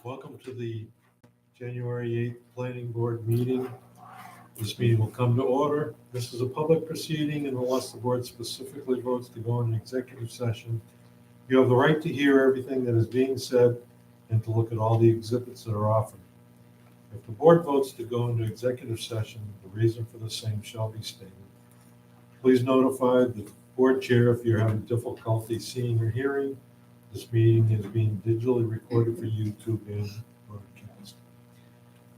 Welcome to the January 8th Planning Board meeting. This meeting will come to order. This is a public proceeding, and unless the board specifically votes to go into executive session, you have the right to hear everything that is being said and to look at all the exhibits that are offered. If the board votes to go into executive session, the reason for the same shall be stated. Please notify the board chair if you're having difficulty seeing or hearing. This meeting is being digitally recorded for YouTube and broadcast.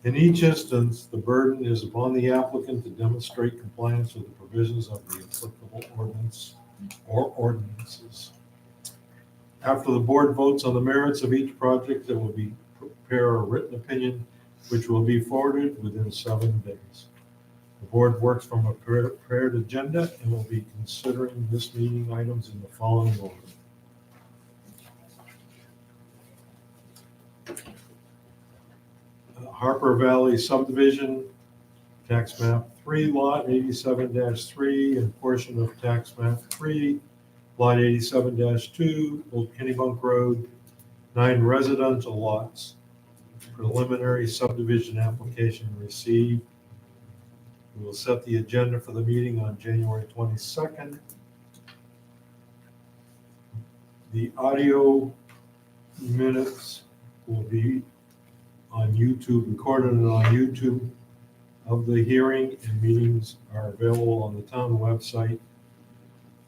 In each instance, the burden is upon the applicant to demonstrate compliance with the provisions of the applicable ordinance or ordinances. After the board votes on the merits of each project, it will be prepare a written opinion, which will be forwarded within 7 days. The board works from a prepared agenda and will be considering this meeting items in the following order. Harper Valley subdivision, tax map 3, lot 87-3, and portion of tax map 3, lot 87-2, Old Kennebunk Road, 9 residential lots. Preliminary subdivision application received. We will set the agenda for the meeting on January 22nd. The audio minutes will be on YouTube, recorded and on YouTube of the hearing, and meetings are available on the town website.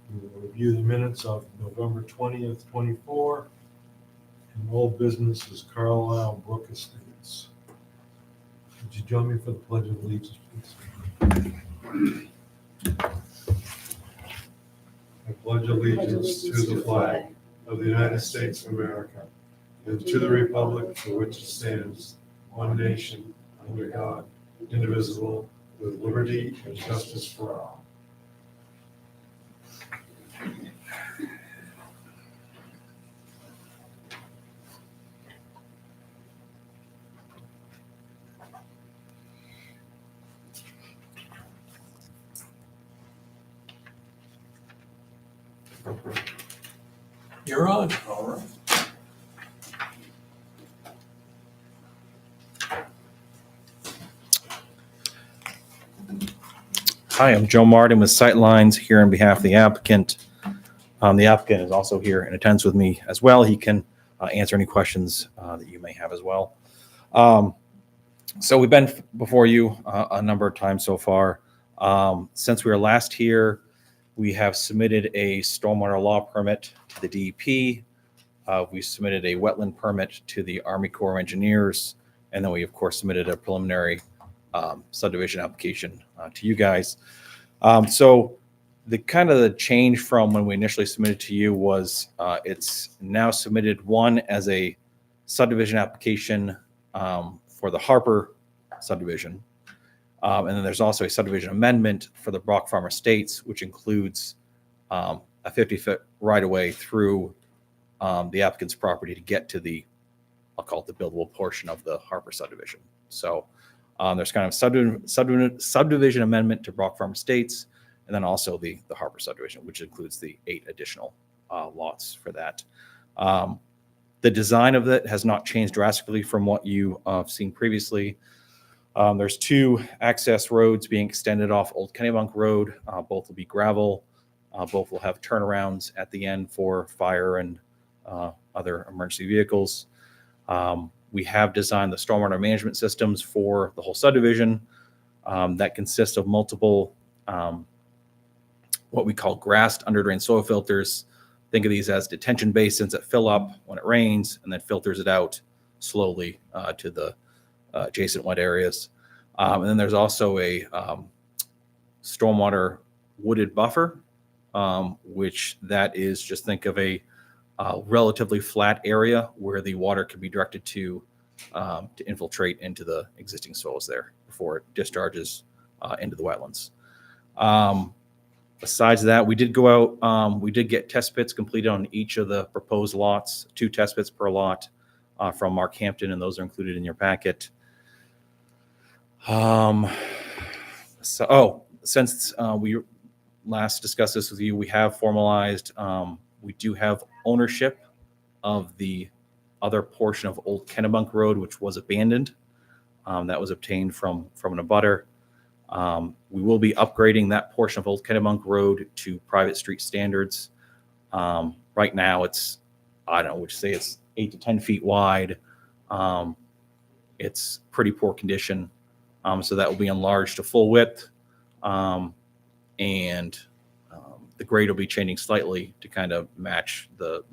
We will review the minutes of November 20th, 24, and old business is Carlisle Brook Estates. Would you join me for the Pledge of Allegiance, please? I pledge allegiance to the flag of the United States of America and to the republic for which it stands, one nation, under God, indivisible, with liberty and justice for all. You're on. All right. Hi, I'm Joe Martin with Sightlines here on behalf of the applicant. The applicant is also here in attendance with me as well. He can answer any questions that you may have as well. So we've been before you a number of times so far. Since we were last here, we have submitted a stormwater law permit to the DEP. We submitted a wetland permit to the Army Corps of Engineers, and then we of course submitted a preliminary subdivision application to you guys. So the change from when we initially submitted to you was it's now submitted one as a subdivision application for the Harper subdivision. And then there's also a subdivision amendment for the Brock Farm Estates, which includes a 50-foot right-of-way through the applicant's property to get to the, I'll call it the buildable portion of the Harper subdivision. So there's kind of subdivision amendment to Brock Farm Estates, and then also the Harper subdivision, which includes the 8 additional lots for that. The design of it has not changed drastically from what you have seen previously. There's 2 access roads being extended off Old Kennebunk Road. Both will be gravel. Both will have turnarounds at the end for fire and other emergency vehicles. We have designed the stormwater management systems for the whole subdivision that consists of multiple what we call grassed underdrain soil filters. Think of these as detention basins that fill up when it rains and then filters it out slowly to the adjacent wet areas. And then there's also a stormwater wooded buffer, which that is, just think of a relatively flat area where the water can be directed to infiltrate into the existing soils there before it discharges into the wetlands. Besides that, we did go out, we did get test pits completed on each of the proposed lots, 2 test pits per lot from Mark Hampton, and those are included in your packet. Since we last discussed this with you, we have formalized, we do have ownership of the other portion of Old Kennebunk Road, which was abandoned. That was obtained from an abutter. We will be upgrading that portion of Old Kennebunk Road to private street standards. Right now, it's, I don't know, would you say it's 8 to 10 feet wide. It's pretty poor condition. So that will be enlarged to full width. And the grade will be changing slightly to kind of match the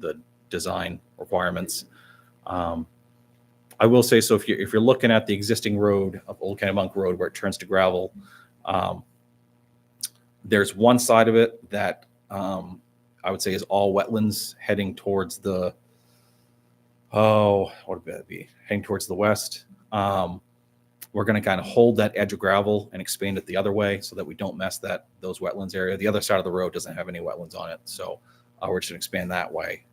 design requirements. I will say, so if you're looking at the existing road of Old Kennebunk Road where it turns to gravel, there's one side of it that I would say is all wetlands heading towards the, what would that be? Heading towards the west. We're going to kind of hold that edge of gravel and expand it the other way so that we don't mess those wetlands area. The other side of the road doesn't have any wetlands on it. So we're just going to expand that way,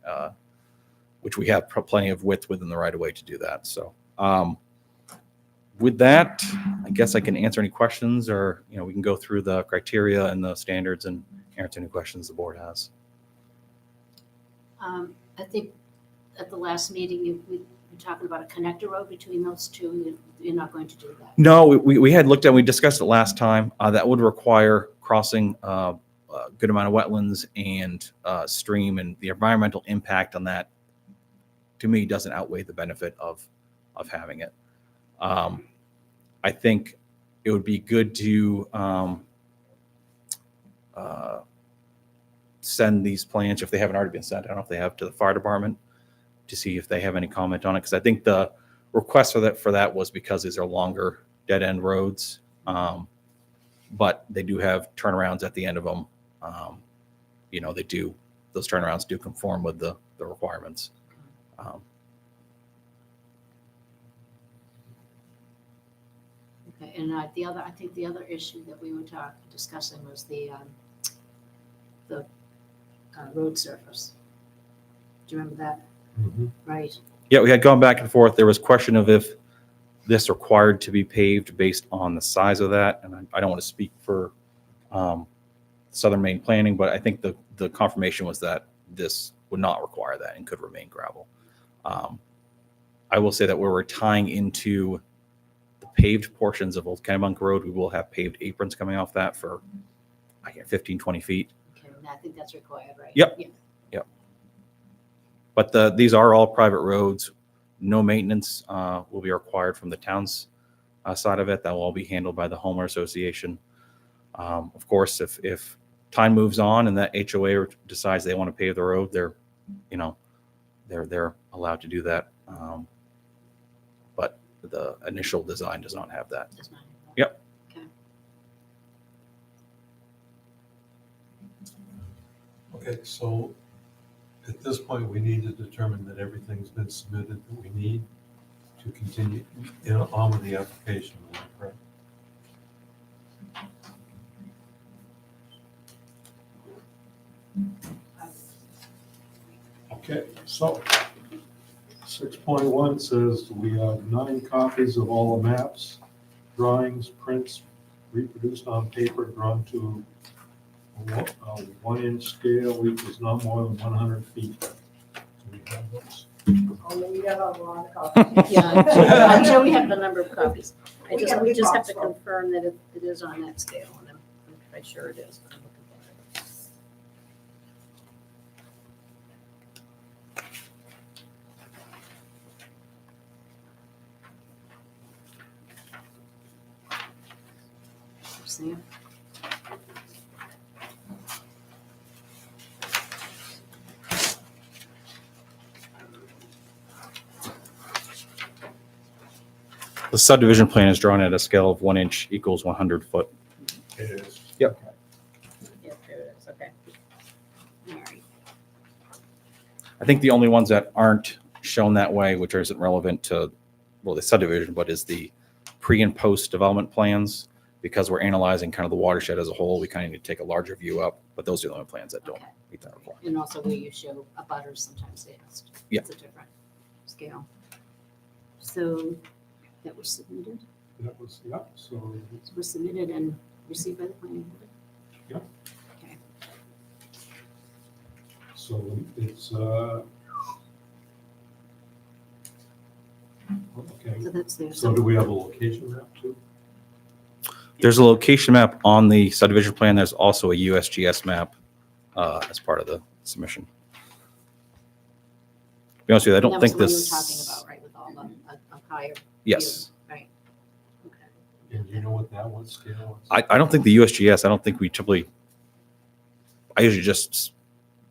which we have plenty of width within the right of way to do that. So with that, I guess I can answer any questions, or, we can go through the criteria and the standards and answer any questions the board has. I think at the last meeting, we were talking about a connector road between those two. You're not going to do that. No, we had looked at, we discussed it last time. That would require crossing a good amount of wetlands and stream, and the environmental impact on that, to me, doesn't outweigh the benefit of having it. I think it would be good to send these plans, if they haven't already been sent, I don't know if they have, to the fire department to see if they have any comment on it. Because I think the request for that was because these are longer dead end roads, but they do have turnarounds at the end of them. Those turnarounds do conform with the requirements. Okay, and I think the other issue that we were discussing was the road surface. Do you remember that? Mm-hmm. Right. Yeah, we had gone back and forth. There was question of if this required to be paved based on the size of that. And I don't want to speak for Southern Maine Planning, but I think the confirmation was that this would not require that and could remain gravel. I will say that where we're tying into the paved portions of Old Kennebunk Road, we will have paved aprons coming off that for 15, 20 feet. Okay, and I think that's required, right? Yep. Yeah. But these are all private roads. No maintenance will be required from the town's side of it. That will all be handled by the homeowner association. Of course, if time moves on and that HOA decides they want to pave the road, they're allowed to do that. But the initial design does not have that. Does not. Yep. Okay, so at this point, we need to determine that everything's been submitted that we need to continue on with the application, correct? Okay, so 6.1 says we have 9 copies of all the maps, drawings, prints reproduced on paper, drawn to a 1-inch scale, equals not more than 100 feet. Do we have those? Oh, we have a lot of copies. Yeah, I'm sure we have the number of copies. We We just have to box full. confirm that it is on that scale, and I'm quite sure it is. But I'm looking for it. See it? The subdivision plan is drawn at a scale of 1 inch equals 100 foot. It is. Yep. Yeah, there it is, okay. All right. I think the only ones that aren't shown that way, which isn't relevant to, the subdivision, but is the pre and post development plans. Because we're analyzing kind of the watershed as a whole, we kind of need to take a larger view up, but those are the only plans that don't Okay. meet that requirement. And also where you show a butter, sometimes it's Yeah. a different scale. So that was submitted, That was, yeah, so it was submitted and received by the planning board. Yep. Okay. So it's, Okay, So that's there. so do we have a location map too? There's a location map on the subdivision plan. There's also a USGS map as part of the submission. To be honest with you, I don't think That was this. the one you were talking about, right, with all the a higher. Yes. view, Right. Okay. And do you know what that one scale is? I don't think the USGS, I don't think we typically, I usually just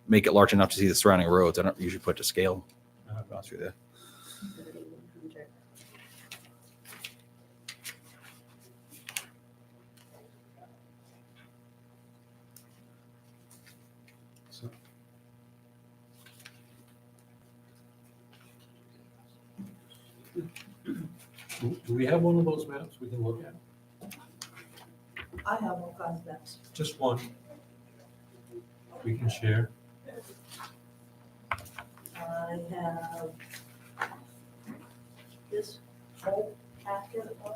make it large enough to see the surrounding roads. I don't usually put to scale. To be honest with you. 3,100. So- Do we have one of those maps we can look at? I have all kinds of maps. Just one. We can share. I have this whole packet of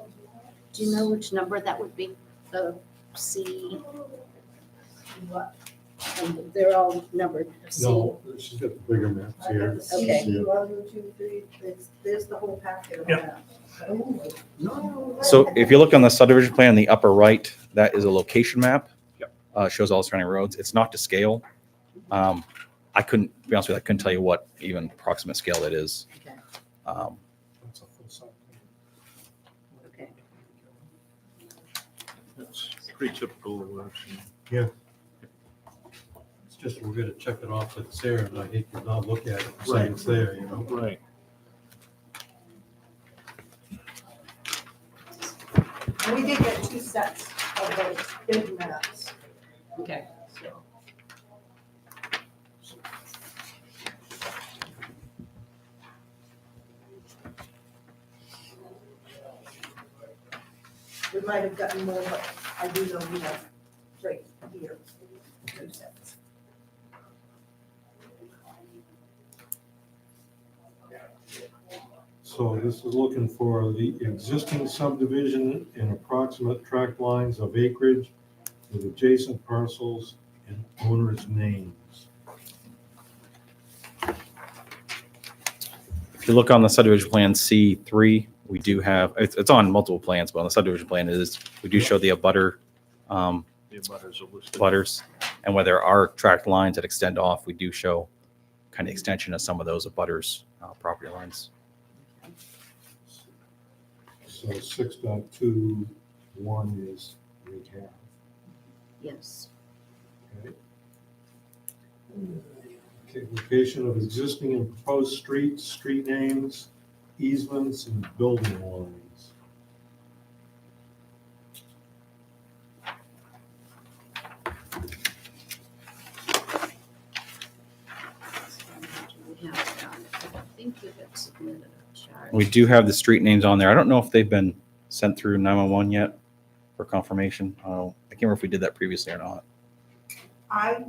Do you know which number that would be? The C, what? they're all numbered. C. No, she's got the bigger maps I got here. the Okay. CC, 1, 2, 3, there's the whole packet of Yeah. maps. Oh, no. So if you look on the subdivision plan in the upper right, that is a location map. Yep. Shows all the surrounding roads. It's not to scale. I couldn't, to be honest with you, I couldn't tell you what even approximate scale that is. Okay, That's a full size. okay. That's pretty typical. It's just, we're gonna check it off that it's there, and I hate to not look at it and say Right. it's there, you know? Right. And we did get 2 sets of those big maps, Okay. so. We might have gotten more, but I do know we have 3 here, 2 sets. So this is looking for the existing subdivision and approximate tract lines of acreage with adjacent parcels and owners' names. If you look on the subdivision plan C3, we do have, it's on multiple plans, but on the subdivision plan we do show the abutter The abutters are listed. butters. And where there are tract lines that extend off, we do show kind of extension of some of those abutters property lines. So 6.21 is recap. Yes. Okay. Okay, location of existing and proposed streets, street names, easements, and building lines. Yeah, I think you had submitted a chart. We do have the street names on there. I don't know if they've been sent through 911 yet for confirmation. I can't remember if we did that previously or not. I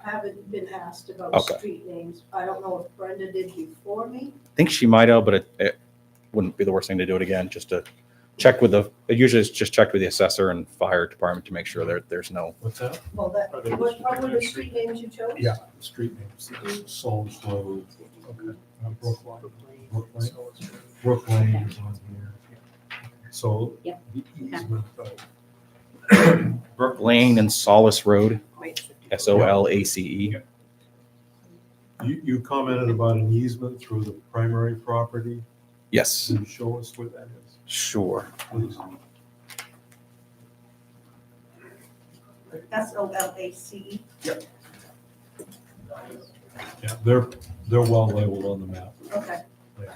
haven't been asked about Okay. street names. I don't know if Brenda did before me. I think she might have, but it wouldn't be the worst thing to do it again, just to check with it usually is just checked with the assessor and fire department to make sure there's no, What's that? Well, that, Are they what listed were on the your street street? names you chose? Yeah, street names, Souls Road, Brookline, Brook Lane is on here. So Yep. the easement, Brook Lane and Solace Road, Wait, SOLACE. you commented about an easement through the primary property. Yes, Can you show us where that is, sure. please? SOLACE. Yeah, they're well labeled on the map. Okay. Yeah.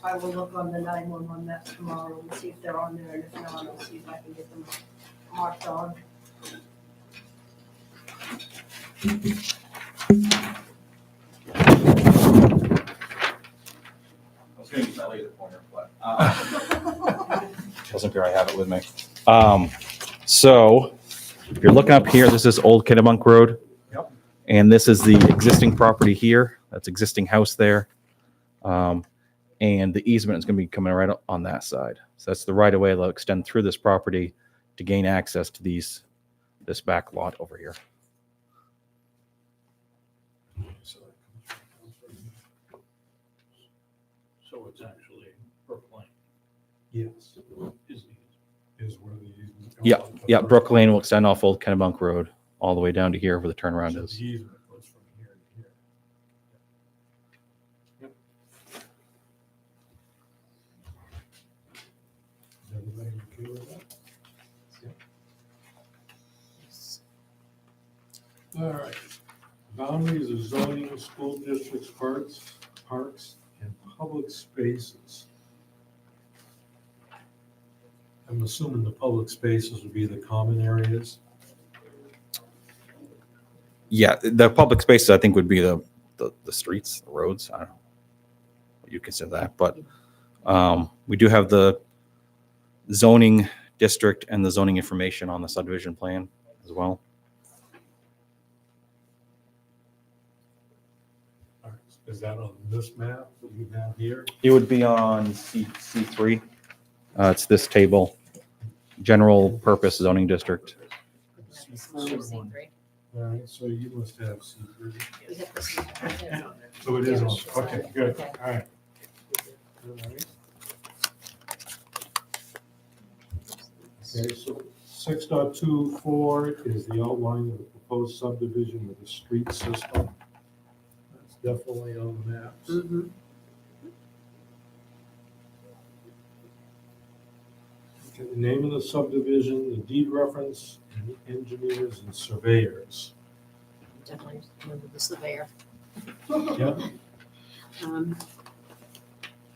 I will look on the 911 maps tomorrow and see if they're on there, and if not, I'll see if I can get them marked on. I was going to use my laser pointer, but doesn't appear I have it with me. So if you're looking up here, this is Old Kennebunk Road. Yep. And this is the existing property here. That's existing house there. And the easement is going to be coming right on that side. So that's the right of way that'll extend through this property to gain access to this back lot over here. Yes, Is is where the. Yeah, Brook Lane will extend off Old Kennebunk Road all the way down to here where the turnaround So is. the easement goes from here to here. Yep. Is everybody okay with that? All right. Boundaries of zoning, school districts, parks, and public spaces. I'm assuming the public spaces would be the common areas. Yeah, the public spaces I think would be the streets, the roads. I don't know what you consider that, but we do have the zoning district and the zoning information on the subdivision plan as well. All right. Is that on this map that you have here? It would be on C3. It's this table, general purpose zoning district. C3. All right, so you must have C3. We have this one right there. So it is on, Yeah. okay, good, Okay. all right. All right. Okay, so 6.24 is the outline of the proposed subdivision with the street system. That's definitely on the maps. Mhm. Okay, the name of the subdivision, the deed reference, and the engineers and surveyors. Definitely remember the surveyor. Yep. And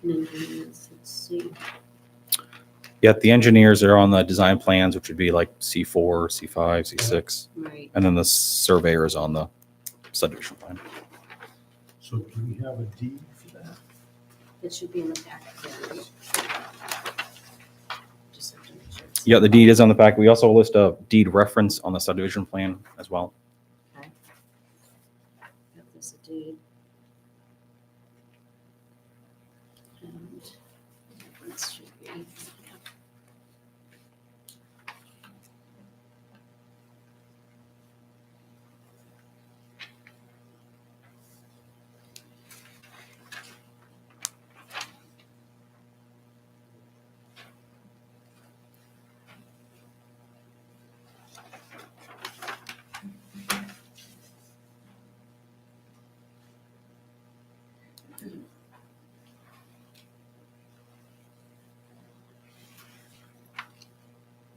then let's see. Yeah, the engineers are on the design plans, which would be like C4, C5, C6, Right. and then the surveyor is on the subdivision plan. So do we have a deed for that? It should be in the packet. Yeah. Just have to make sure it's- Yeah, the deed is on the back. We also list a deed reference on the subdivision plan as well. Yep, there's a deed. And reference should be.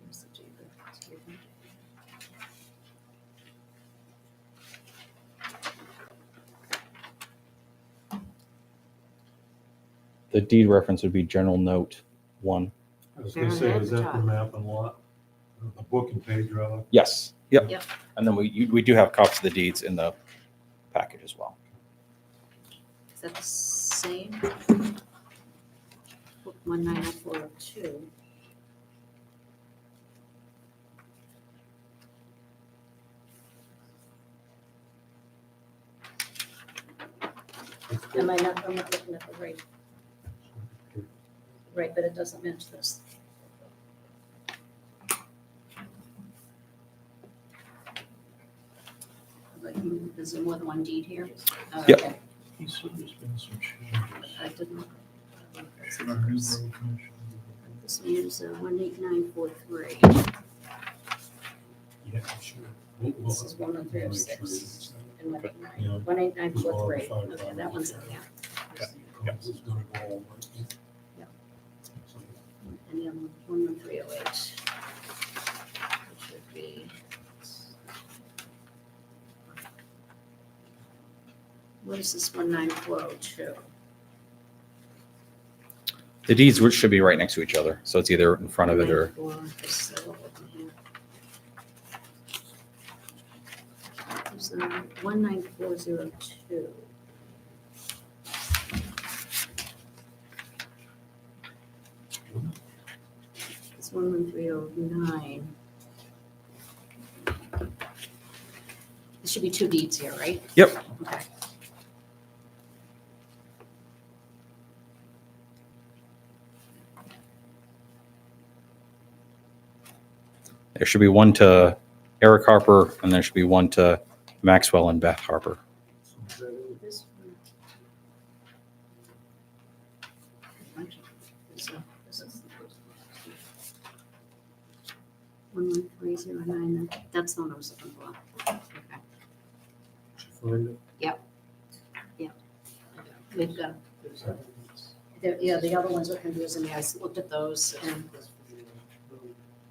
Where's the deed reference here? The deed reference would be general note 1. I was gonna say, is that the Top. map and lot, the book and page rather? Yes. Yep. Yep. And then we do have copies of the deeds in the package as well. Is that the same? Book 19042. I'm not looking at the right, but it doesn't match this. But is there more than one deed here? Oh, Yep. okay. He said there's been some changes. I didn't. Should our new road commission? This one is 18943. Yeah, sure. We'll- This is 10306. we'll make sure it's- And Yeah. 18943. Okay, that one's in here. It's gonna go over. Yep. And the other one, 11308. Which would be. What is this 19402? The deeds should be right next to each other. So it's either in front of it or 19402. It's 11309. There should be two deeds here, right? Yep. Okay. there should be one to Eric Harper and there should be one to Maxwell and Beth Harper. So is that it? This one. This is 11309, that's the one I was looking for. Okay. Did you find it? We've got, yeah, the other ones are confusing me. I looked at those and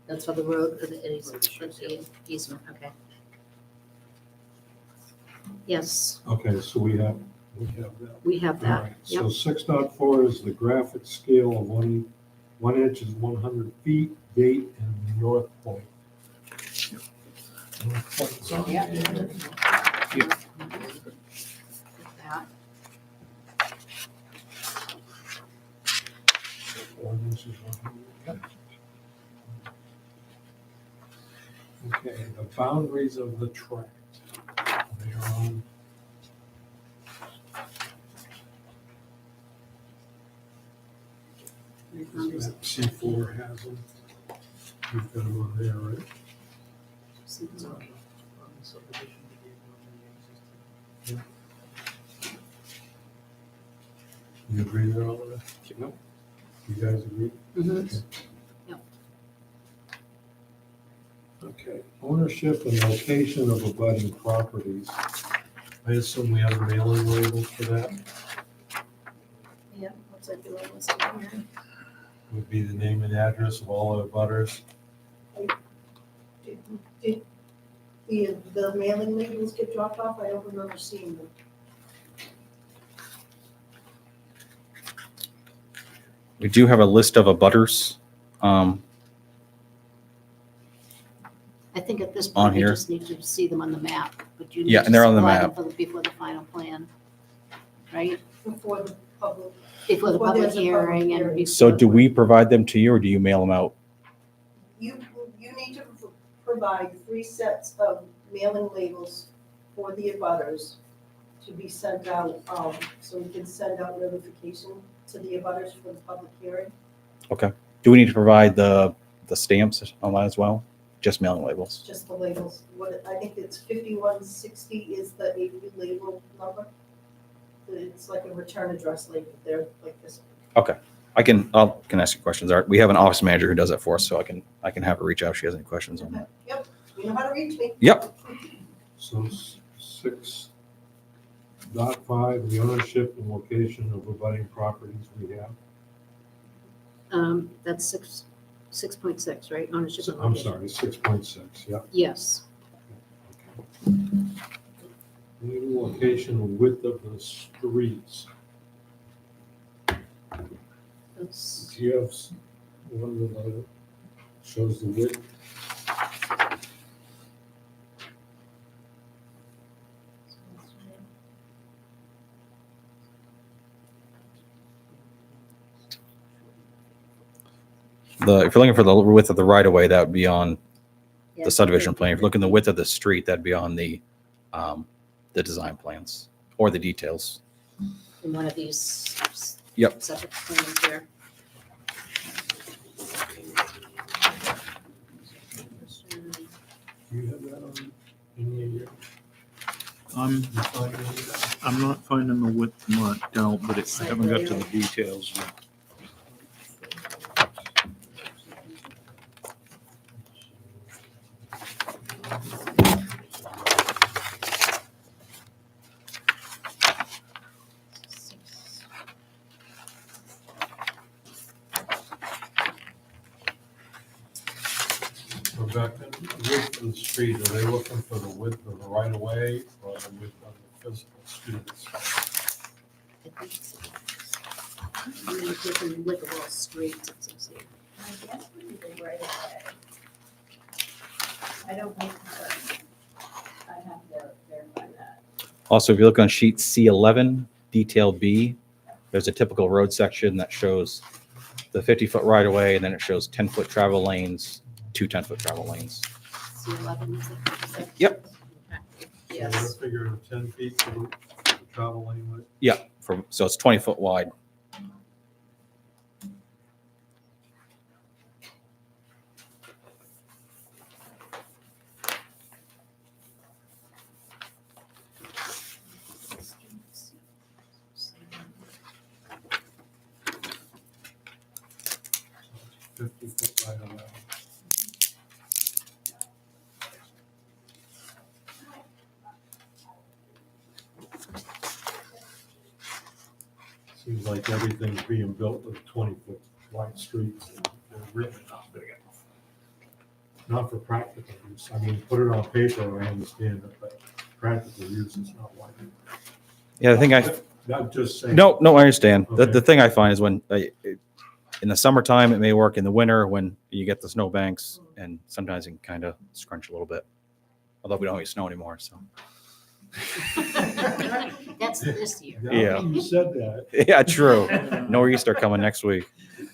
that's for the road, for the easement, okay. Yes, Okay, so we have that. we have All that. right, Yep. so 6.4 is the graphic scale of 1 inch is 100 feet, date, and north point. North point's on Yeah. there. That. 1 inch is 100. Okay, the boundaries of the tract. They are on. Map C4 has them. You've got them on there, right? You agree there, all of that? No. You guys agree? Mhm. Okay, ownership and location of abutting properties. I assume we have mailing labels for that, Yeah, what's that doing? What's it doing here? would be the name and address of all the abutters. Did the mailing labels get dropped off? I don't remember seeing them. We do have a list of abutters. I think at this On point, we here. just need to see them on the map, but you need Yeah, to and they're on the supply them map. before the final plan, right? Before the public, Before the Before public there's a public hearing and. hearing. before- So do we provide them to you or do you mail them out? you need to provide 3 sets of mailing labels for the abutters to be sent out, so we can send out notification to the abutters for the public hearing. Do we need to provide the stamps on that as well? Just mailing labels? Just the labels. I think it's 5160 is the AU label number. It's like a return address label. They're like this. I can ask you questions. All right, we have an office manager who does that for us, so I can have her reach out if she has any questions on that. Yep, you know how to reach me. Yep. So 6.5, the ownership and location of abutting properties we have. That's 6.6, right? Ownership. and I'm location. sorry, 6.6, yeah. Yes. Legal location and width of the streets. That's- Do you have one that shows the width? If you're looking for the width of the right of way, that would be on yeah, the subdivision plan. If you're looking at the width of the street, that'd be on the design plans or the details. In one of these. Yep. Separate plans here. Do you have that on any of your? I'm, you find any of that? I'm not finding the width marked out, but I haven't got to the details yet. Rebecca, width of the street, are they looking for the width of the right of way or the width of the physical streets? I think it's- I'm gonna take a look at all streets. It says here. I guess we did it right away. I don't know, I have to verify that. Also, if you look on sheet C11, detail B, there's a typical road section that shows the 50-foot right of way, and then it shows 10-foot travel lanes, 2 10-foot travel lanes. C11, is it? Yep. Okay. So Yes. we're figuring 10 feet for the travel lane width. Yeah, so it's 20 foot wide. So it's 50 foot right of way. Seems like everything's being built with 20-foot wide streets, and they're really not big enough. Not for practical use. I mean, put it on paper, I understand it, but practical use is not wide enough. Yeah, the thing I I'm just saying. no, I understand. The Okay. thing I find is when in the summertime it may work. In the winter when you get the snow banks, and sometimes it can kind of scrunch a little bit. Although we don't get snow anymore, so That's this year. Now Yeah. that You said that. yeah, true. No Easter coming next week. Okay,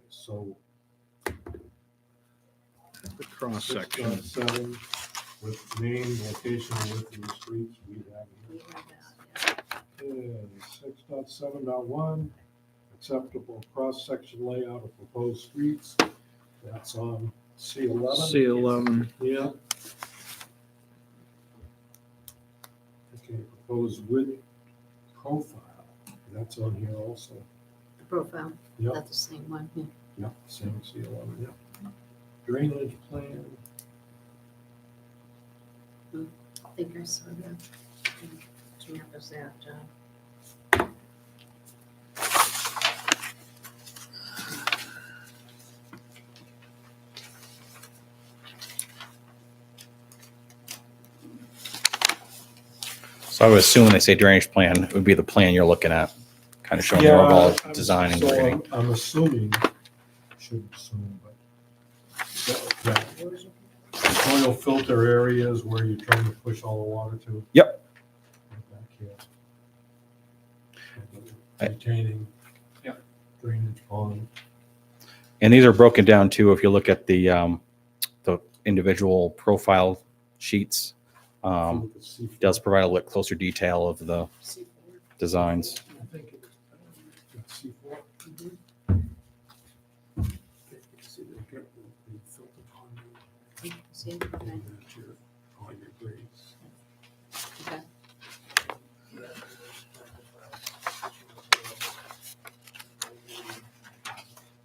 so The cross section. 6.7 with name, location, and width of the streets, we have We here. have that, yeah. Okay, 6.7.1, acceptable cross-section layout of proposed streets. That's on C11. C11. Yeah. Okay, proposed width profile, that's on here also. The profile, Yep, that's the same one, yeah. yep, same C11, yep. Drainage plan, I think I saw that. Which map is that? So I would assume when they say drainage plan, it would be the plan you're looking at, kind of showing the overall I'm- design and so grading. I'm assuming, shouldn't assume, but that soil filter areas where you're trying to push all the water to. Yep. Right back here. Retaining. Yep. Drainage pond. And these are broken down too. If you look at the individual profile sheets, Look at C4. does provide a little closer detail of the C4. designs. I think it is. That's C4. Mhm. See, they got the filter pond. See, And okay, that's your, all your grades. okay.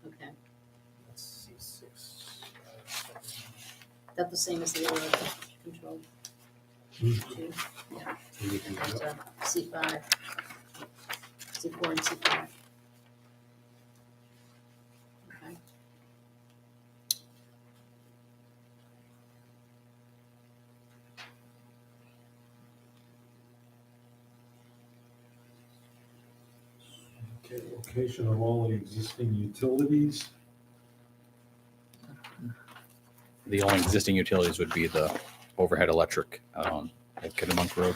Okay, That's C6. that the same as the other control? Mhm. Yeah, Everything, that's yep. C5, C4 and C5. Okay. Okay, location of all the existing utilities. The only existing utilities would be the overhead electric at Kiddermonk Road.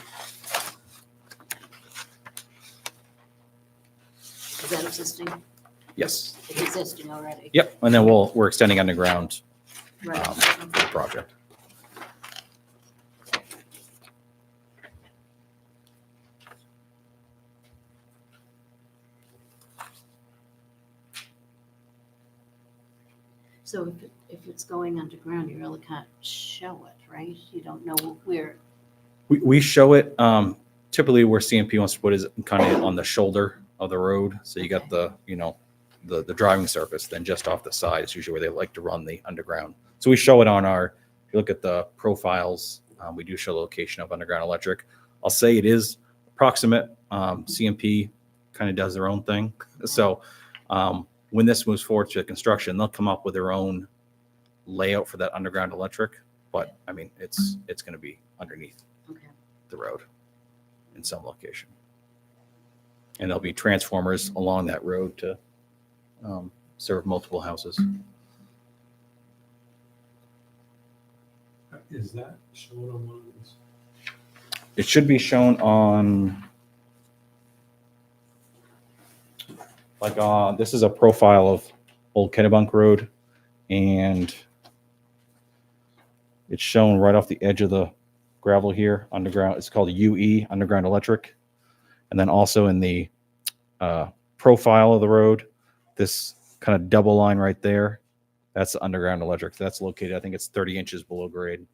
Is that existing? Yes. It's existing already? Yep. And then we're extending underground Right. for the project. So if it's going underground, you really can't show it, right? You don't know where, We show it typically where CMP wants to put is kind of on the shoulder of the road. So you got the, the driving surface, then just off the side is usually where they like to run the underground. So we show it on if you look at the profiles, we do show the location of underground electric. I'll say it is approximate. CMP kind of does their own thing. So when this moves forward to construction, they'll come up with their own layout for that underground electric. But I mean, it's going to be underneath okay, the road in some location. And there'll be transformers along that road to serve multiple houses. Is that shown on one of these? It should be shown on, this is a profile of Old Kennebunk Road, and it's shown right off the edge of the gravel here, underground. It's called UE, underground electric. And then also in the profile of the road, this kind of double line right there, that's the underground electric. That's located, I think it's 30 inches below grade.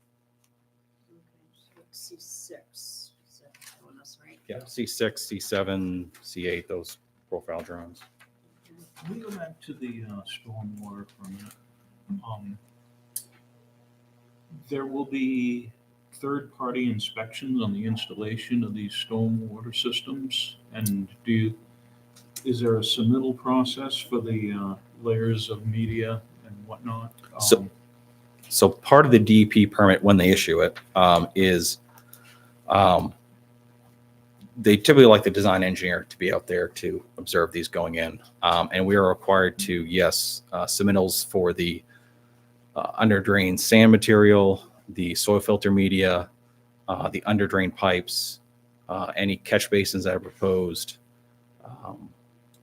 C6, is that showing us, right? Yeah, C6, C7, C8, those profile drawings. Can we go back to the stormwater for a minute? There will be third-party inspections on the installation of these stormwater systems? And is there a submittal process for the layers of media and whatnot? So- So part of the DEP permit, when they issue it, is they typically like the design engineer to be out there to observe these going in. And we are required to, yes, submittals for the under drain sand material, the soil filter media, the under drain pipes, any catch basins that are proposed.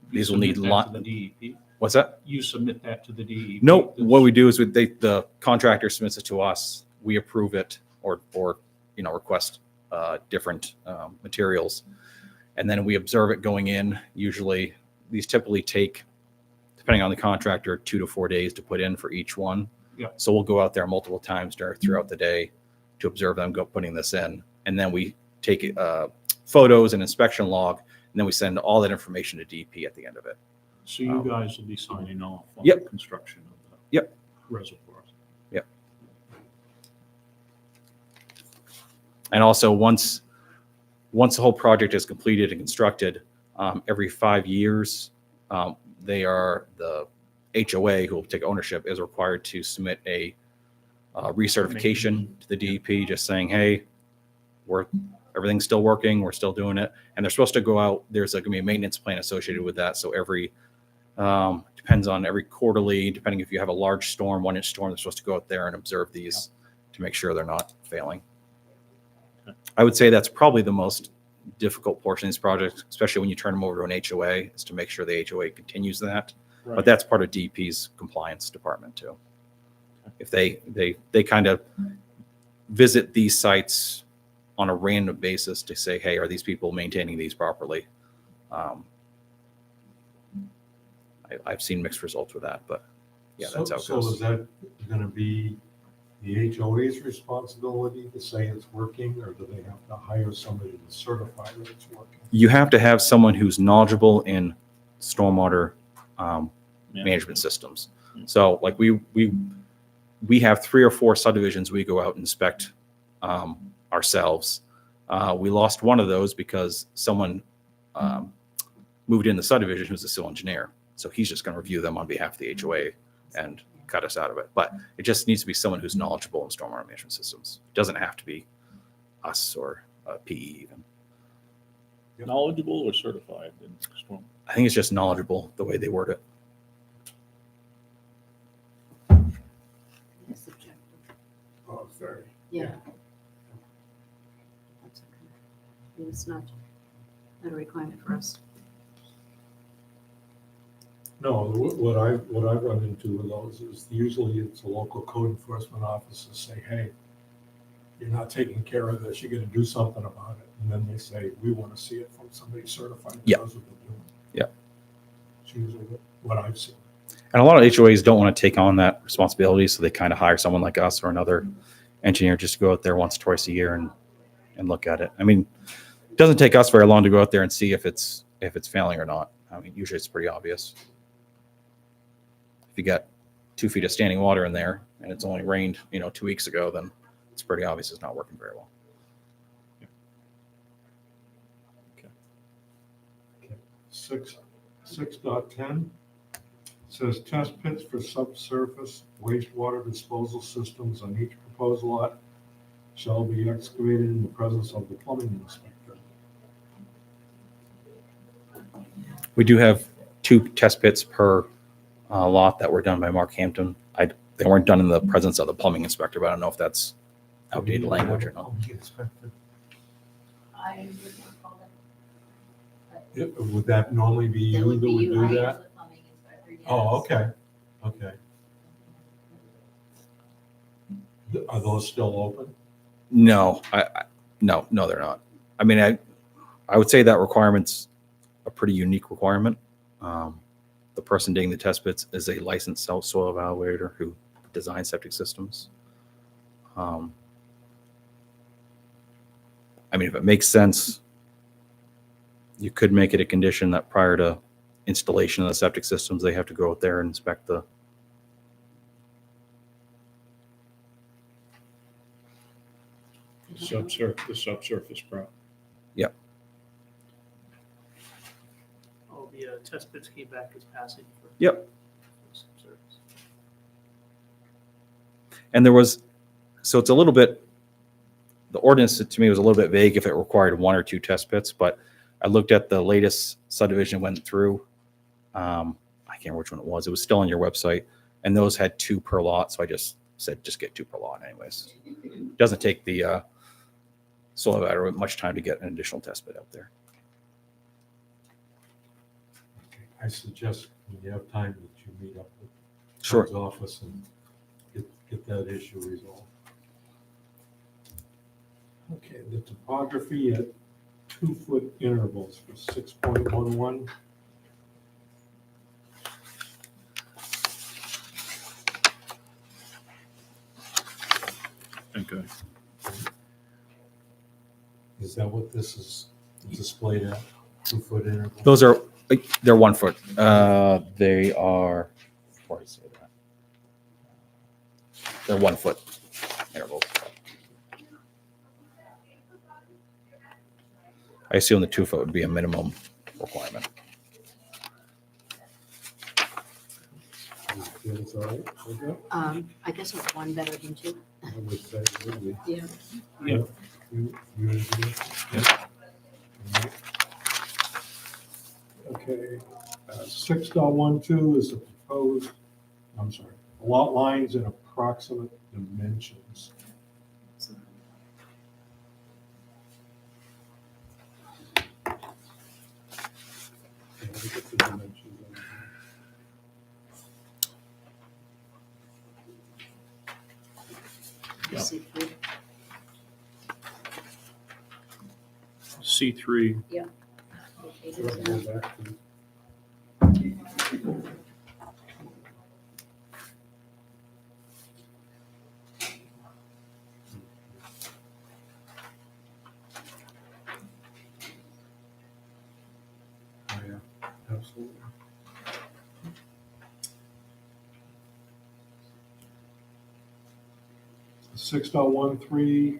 These will need lot. To the DEP? What's that? You submit that to the DEP? No, what we do is the contractor submits it to us, we approve it or request different materials. And then we observe it going in. Usually these typically take, depending on the contractor, 2 to 4 days to put in for each one. Yeah. So we'll go out there multiple times throughout the day to observe them putting this in. And then we take photos and inspection log, and then we send all that information to DEP at the end of it. So you guys will be signing off on Yep. the construction of the Yep. reservoirs? And also once the whole project is completed and constructed, every 5 years, the HOA, who will take ownership, is required to submit a recertification to the DEP, just saying, hey, everything's still working, we're still doing it. And they're supposed to go out, there's going to be a maintenance plan associated with that. So depends on every quarterly, depending if you have a large storm, 1-inch storm, they're supposed to go out there and observe these to make sure they're not failing. I would say that's probably the most difficult portion of these projects, especially when you turn them over to an HOA, is to make sure the HOA continues that. Right. But that's part of DEP's compliance department too. If they kind of visit these sites on a random basis to say, hey, are these people maintaining these properly? I've seen mixed results with that, but yeah, that's how it So goes. is that going to be the HOA's responsibility to say it's working, or do they have to hire somebody to certify that it's working? You have to have someone who's knowledgeable in stormwater Yeah. management systems. So like we have 3 or 4 subdivisions we go out and inspect ourselves. We lost one of those because someone moved in the subdivision who's a civil engineer. So he's just going to review them on behalf of the HOA and cut us out of it. But it just needs to be someone who's knowledgeable in stormwater management systems. It doesn't have to be us or PE even. Knowledgeable or certified in storm? I think it's just knowledgeable the way they word it. It's subjective. Oh, very. Yeah. That's okay. I mean, it's not a requirement for us. No, what I run into with those is usually it's a local code enforcement officer say, hey, you're not taking care of this, you're gonna do something about it. And then they say, we want to see it from somebody certified that Yeah. knows what they're doing. Yeah. It's usually what I've seen. And a lot of HOAs don't want to take on that responsibility, so they kind of hire someone like us or another engineer just to go out there once or twice a year and look at it. I mean, it doesn't take us very long to go out there and see if it's failing or not. I mean, usually it's pretty obvious. If you got 2 feet of standing water in there and it's only rained, 2 weeks ago, then it's pretty obvious it's not working very well. 6.10 says test pits for subsurface wastewater disposal systems on each proposed lot shall be excavated in the presence of the plumbing inspector. We do have 2 test pits per lot that were done by Mark Hampton. They weren't done in the presence of the plumbing inspector, but I don't know if that's outdated language or not. Plumbing inspector. I would not call that. Would that normally be That you would that be would you, do I am that? the plumbing inspector, yes. Oh, okay, okay. Are those still open? No, no, they're not. I mean, I would say that requirement's a pretty unique requirement. The person doing the test pits is a licensed soil evaluator who designs septic systems. I mean, if it makes sense, you could make it a condition that prior to installation of the septic systems, they have to go out there and inspect the. The subsurface prep. All the test bits came back as passing for. Yep. Subsurface. And there was, so it's a little bit, the ordinance to me was a little bit vague if it required 1 or 2 test pits, but I looked at the latest subdivision went through. I can't remember which one it was. It was still on your website, and those had 2 per lot. So I just said, just get 2 per lot anyways. It doesn't take the soil evaluator much time to get an additional test pit out there. I suggest when you have time that you meet up with Sure. Tom's office and get that issue resolved. Okay, the topography at 2-foot intervals for 6.11. Okay. Is that what this is displayed at? 2-foot intervals? Those are, they're 1 foot. They are, before I say that, they're 1 foot intervals. I assume the 2 foot would be a minimum requirement. Feels all right with that? I guess it's 1 better than 2. I would say it would be. Yeah. You agree? Yeah. Okay, 6.12 is the proposed, I'm sorry, lot lines and approximate dimensions. Okay, let me get the dimensions on here. Yeah. C3. C3, Okay, So I'll go back to- Oh, yeah, absolutely. The 6.13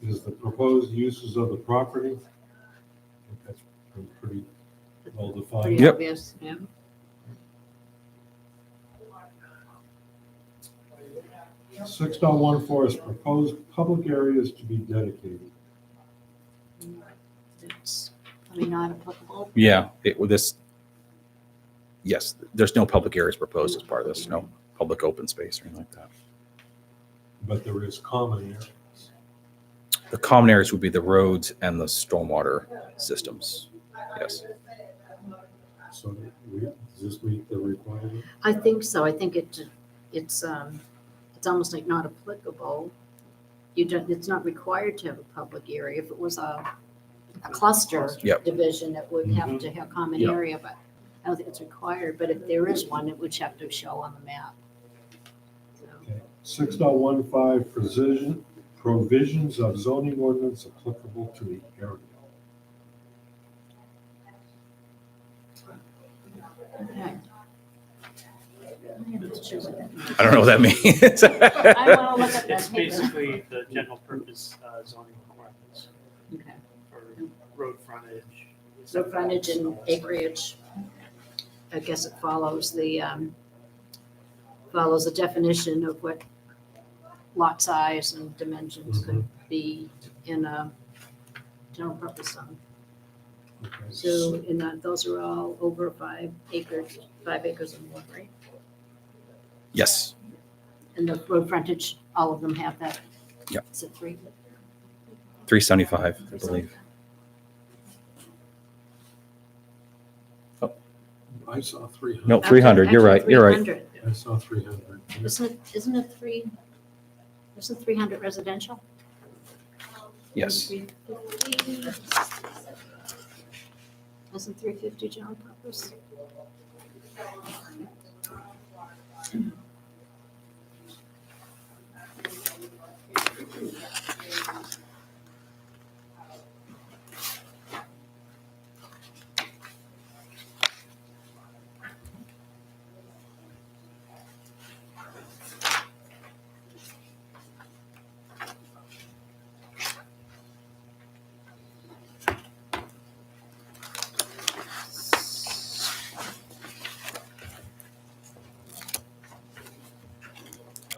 is the proposed uses of the property. I think that's been pretty well defined. Pretty Yep. obvious, yeah. Yeah. 6.14 is proposed public areas to be dedicated. It's probably not applicable. Yeah, with this, yes, there's no public areas proposed as part of this, no public open space or anything like that. But there is common areas. The common areas would be the roads and the stormwater systems. Yes. So does this meet the requirement? I think so. I think it's almost like not applicable. You don't, it's not required to have a public area. If it was a cluster Yep. division, it would have Mhm. to have common Yep. area, but I don't think it's required. But if there is one, it would have to show on the map. So, Okay. 6.15 provisions of zoning ordinance applicable to the area. okay. Let's choose it. I don't know what that means. I want to look at It's that paper. basically the general purpose zoning requirements Okay. for road frontage. So frontage and setbacks, acreage. I guess it follows the definition of what lot size and dimensions could be in a general purpose zone. Okay. So in that, those are all over 5 acres and more, right? Yes, And the road frontage, all of them have that? Yep. Is it 3? 375, I believe. I saw 300. No, 300, you're right, you're right. 300. I saw 300. Isn't it 300 residential? Yes. 350. Isn't 350 general purpose?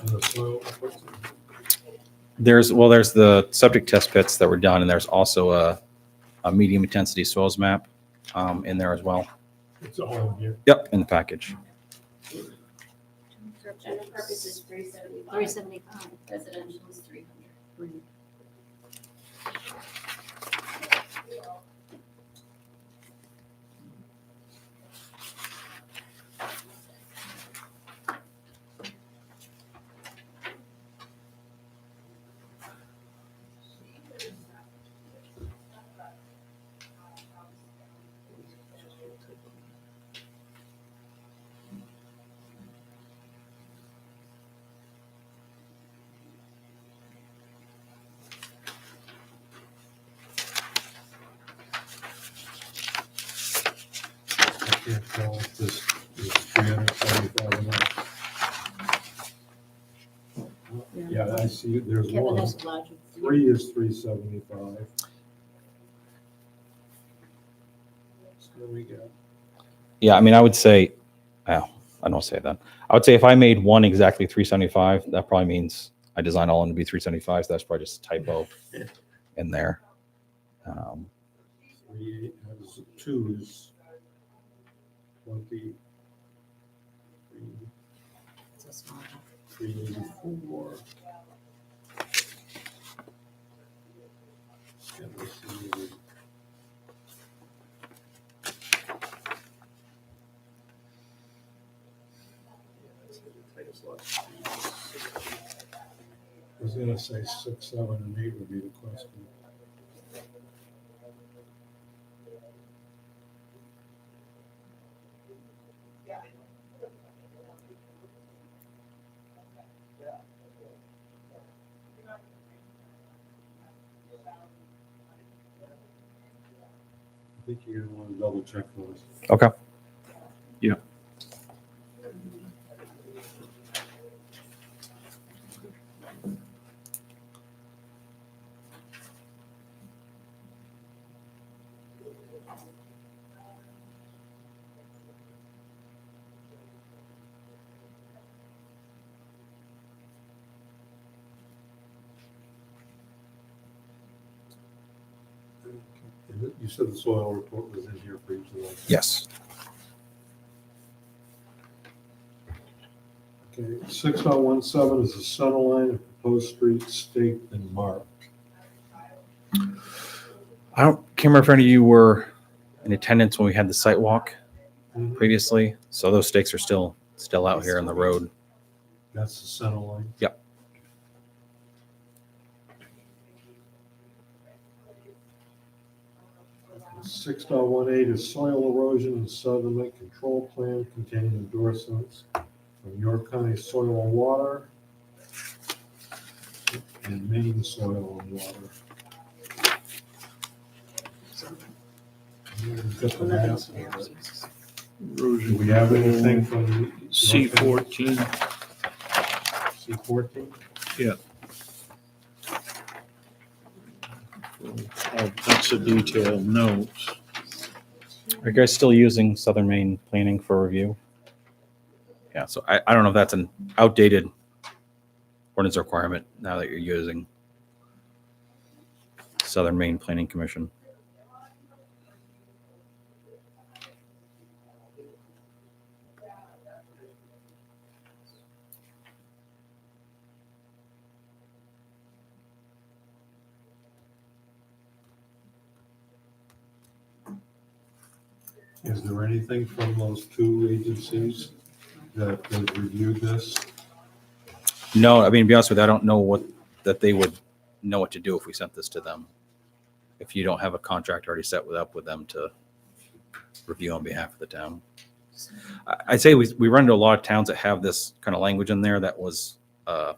And the soil, what's it? There's the subject test pits that were done, and there's also a medium intensity soils map in there as well. It's all in here. Yep, in the package. For general purposes, 375. 375. Residential is 300. I can't tell if this is 375 or not. Yeah, I see, it. There's Kevin one. has a larger. 3 is 375. So we got, Yeah, I mean, I would say, oh, I don't say that. I would say if I made one exactly 375, that probably means I designed all of them to be 375. So that's probably just a typo in there. 3, has 2 is 20. It's a small one. 384. And this is- I was gonna say 6, 7, and 8 would be the question. I think you're gonna wanna double check those. Okay. And you said the soil report was in here for each of those. Yes. Okay, 6.17 is the center line of proposed street staked and marked. Can't remember if any of you were in attendance when we had the site walk previously. So those stakes are still out here on the road. That's the center line. Yep. Six point 18 is soil erosion and sediment control plan containing endorsements from York County Soil and Water and Maine Soil and Water. We've got the maps here. Do we have anything from? C14. C14? That's a detailed note. Are you guys still using Southern Maine Planning for review? Yeah, so I don't know if that's an outdated ordinance requirement now that you're using Southern Maine Planning Commission. Is there anything from those two agencies that have reviewed this? No, I mean, to be honest with you, I don't know that they would know what to do if we sent this to them. If you don't have a contract already set up with them to review on behalf of the town. I'd say we run into a lot of towns that have this kind of language in there that was, I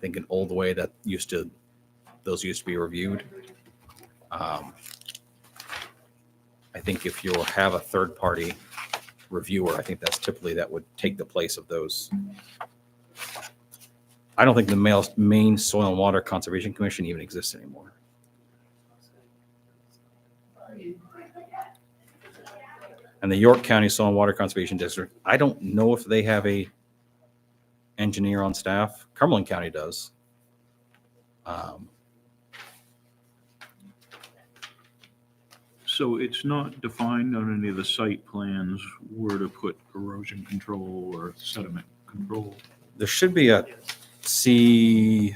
think, an old way that those used to be reviewed. I think if you'll have a third party reviewer, I think that's typically that would take the place of those. I don't think the Maine Soil and Water Conservation Commission even exists anymore. And the York County Soil and Water Conservation District, I don't know if they have a engineer on staff. Cumberland County does. So it's not defined on any of the site plans where to put erosion control or sediment control. There should be a Yes. C.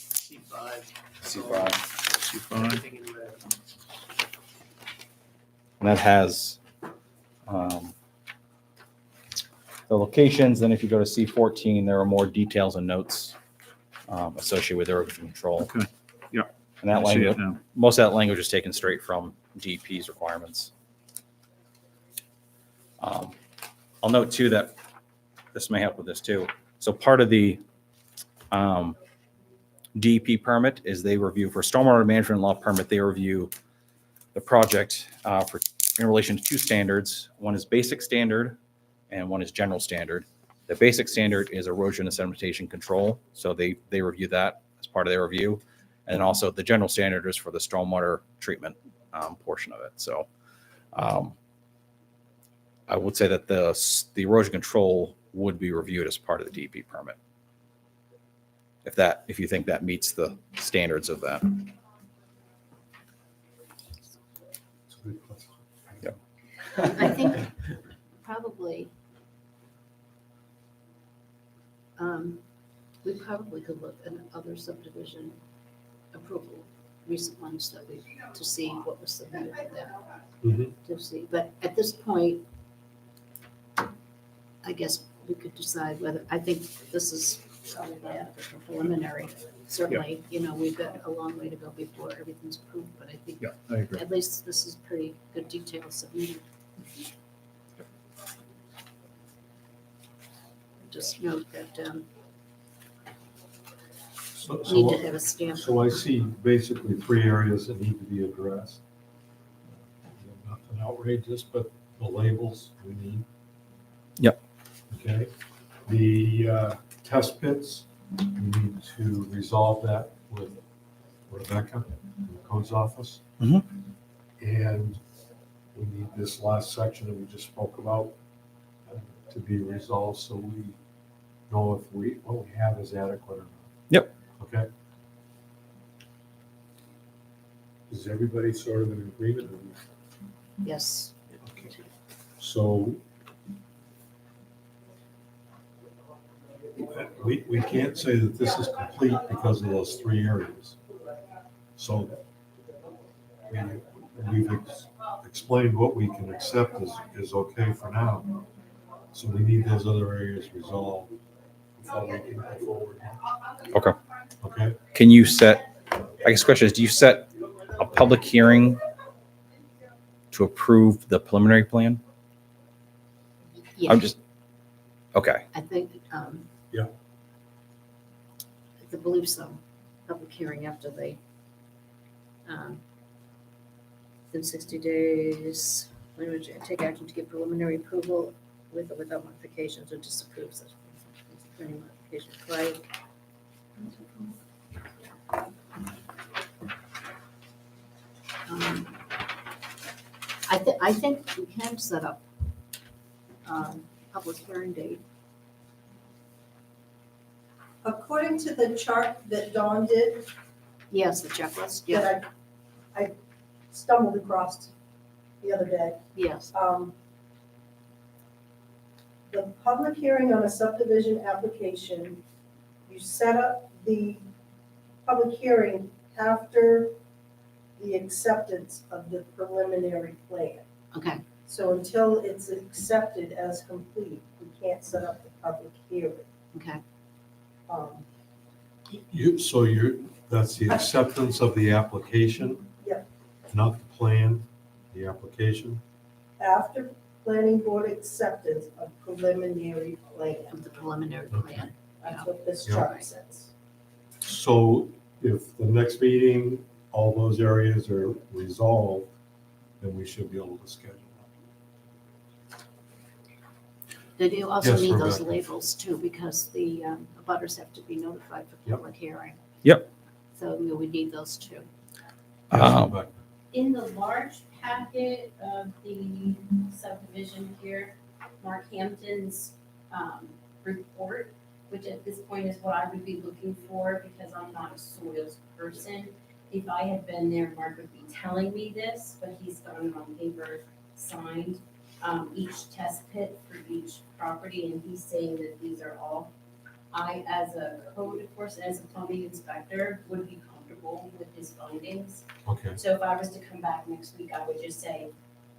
C5. C5. C5. Everything in red. And that has the locations. Then if you go to C14, there are more details and notes associated with erosion control. Okay. Yeah. And that I see it language, now. most of that language is taken straight from DEP's requirements. I'll note too that this may help with this too. So part of the DEP permit is they review for stormwater management law permit, they review the project in relation to two standards. One is basic standard and one is general standard. The basic standard is erosion and sedimentation control. So they review that as part of their review. And then also the general standard is for the stormwater treatment portion of it. So I would say that the erosion control would be reviewed as part of the DEP permit. If you think that meets the standards of that. It's a good question. I think probably, we probably could look at other subdivision approval, recent ones that to see what was submitted for them, Mhm. to see. But at this point, I guess we could decide whether, I think this is probably adequate for preliminary. Certainly, we've got a long way to go before everything's approved, but I think Yeah, I agree. at least this is pretty good detail submitted. Just note that So, need to so, have a stamp. so I see basically three areas that need to be addressed. Nothing outrageous, but the labels we need. Yep. Okay, the test pits, we need to resolve that with Rebecca in the codes office. Mhm. And we need this last section that we just spoke about to be resolved, so we know if what we have is adequate or not. Yep. Okay? Is everybody sort of in agreement? Yes. Okay. So we can't say that this is complete because of those three areas. So we've explained what we can accept is okay for now. So we need those other areas resolved before we can go forward. Okay. Okay? Can you set, I guess the question is, do you set a public hearing to approve the preliminary plan? Yeah, I'm just, okay, I think, Yeah. I believe so. Public hearing after they, within 60 days, take action to give preliminary approval with or without modifications or disapprove such any modification required. I think we can set up public hearing date. According to the chart that Dawn did, Yes, the checklist, yeah, that I stumbled across the other day, yes, the public hearing on a subdivision application, you set up the public hearing after the acceptance of the preliminary plan. okay, So until it's accepted as complete, we can't set up the public hearing. okay, That's the acceptance of the application? Yep. Not the plan, the application? After planning board acceptance of preliminary plan, of the preliminary plan. that's what this Yeah. chart says. So if the next meeting, all those areas are resolved, then we should be able to schedule Then you also Yes, need those Rebecca. labels too, because the abutters have to be notified for Yep. public hearing. Yep. So we need those too. that. Um, In the large packet of the subdivision here, Mark Hampton's report, which at this point is what I would be looking for because I'm not a soils person. If I had been there, Mark would be telling me this, but he's got it on paper, signed, each test pit for each property, and he's saying that these are all. I, as a code enforcement, as a plumbing inspector, would be comfortable with his findings. Okay, So if I was to come back next week, I would just say,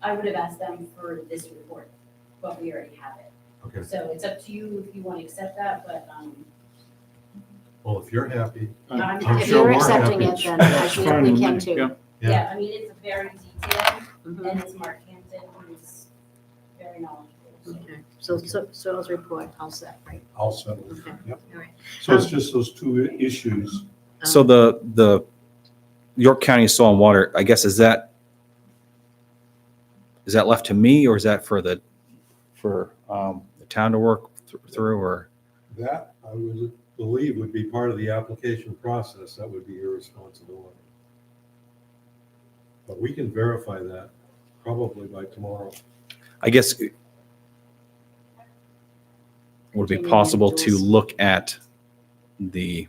I would have asked them for this report, but we already have it. okay. So it's up to you if you want to accept that, but, Well, if you're happy, I'm I'm If sure you're we're accepting happy. it, then I That's think fine we with can me, too. yeah. Yeah. yeah, I mean, it's very detailed, Mhm. and it's Mark Hampton, who's very knowledgeable. So. Okay, so soils report, all set, right? I'll settle. Okay. Yep. All right. So it's just those two issues. So the York County Soil and Water, I guess, is that left to me, or is that for the town to work through, or? That, I would believe, would be part of the application process. That would be your responsibility. But we can verify that probably by tomorrow. I guess would it be Continuing possible to endorse. look at the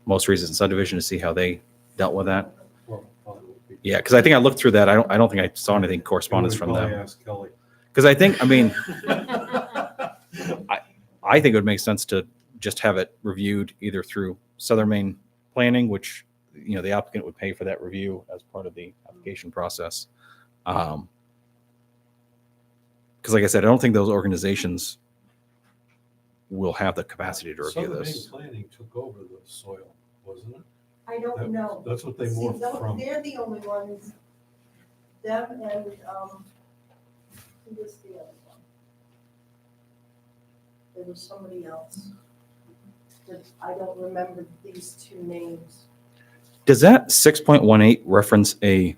most recent subdivision to see how they dealt with that? Well, probably would be- Yeah, because I think I looked through that. I don't think I saw anything correspondence We from probably them. ask Kelly. Because I think, I mean, I think it would make sense to just have it reviewed either through Southern Maine Planning, which, you know, the applicant would pay for that review as part of the application process. Because like I said, I don't think those organizations will have the capacity to review Southern Maine this. Planning took over the soil, wasn't it? I don't know. That's what they See, morphed no, from. they're the only ones, them and, who was the other one? There was somebody else. But I don't remember these two names. Does that 6.18 reference a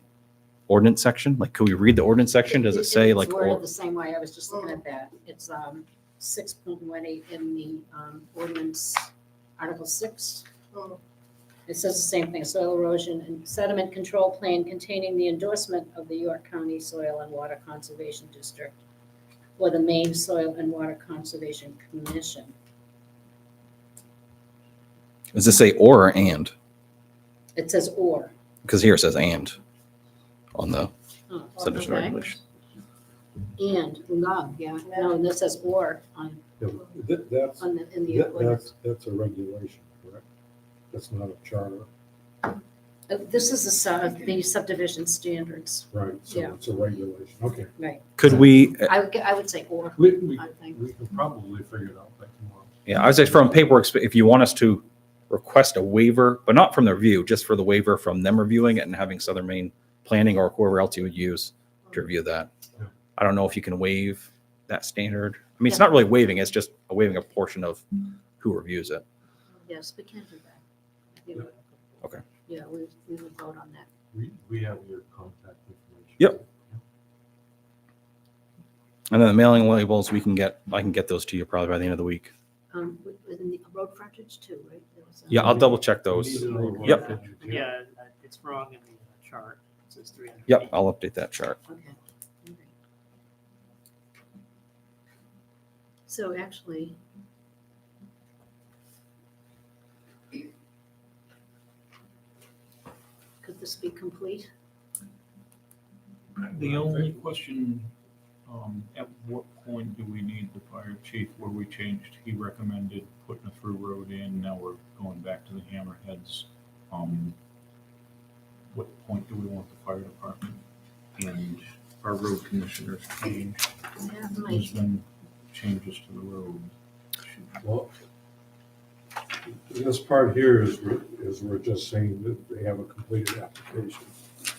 ordinance section? Like, could we read the ordinance section? Does it say like, It's worded or- the same way, I was just looking at that. It's 6.18 in the ordinance, Article 6. Hmm. It says the same thing, soil erosion and sediment control plan containing the endorsement of the York County Soil and Water Conservation District or the Maine Soil and Water Conservation Commission. does it say or and? It says or. Because here it says and on the Oh, subdivision okay. regulation. And, no, yeah, no, this says or on, Yeah, That's, in the ordinance. that's a regulation, correct? That's not a charter, This is the subdivision standards, right? So Yeah. it's a regulation, okay. right. Could we, I would say or, We I think. can probably figure it out by tomorrow. yeah, I would say from paperwork, if you want us to request a waiver, but not from the review, just for the waiver from them reviewing it and having Southern Maine Planning or whoever else you would use to review that. Yeah. I don't know if you can waive that standard. I mean, it's not really waiving, it's just waiving a portion of who reviews it. Yes, we can do that. Yeah. Okay. Yeah, we would vote on that. We have your contact information. Yep. And then the mailing labels, I can get those to you probably by the end of the week. Within the road frontage too, right? There was a- Yeah, I'll double check We those. need to know what Yep. that you do. Yeah, it's wrong in the chart. It says 300 Yep, feet. I'll update that chart. Okay. Okay. So actually. Could this be complete? The only question, at what point do we need the fire chief where we changed, he recommended putting a through road in, now we're going back to the hammerheads. What point do we want the fire department and our road commissioners changed? Yeah, There's been changes to the road. Well, this part here is we're just saying that they have a completed application,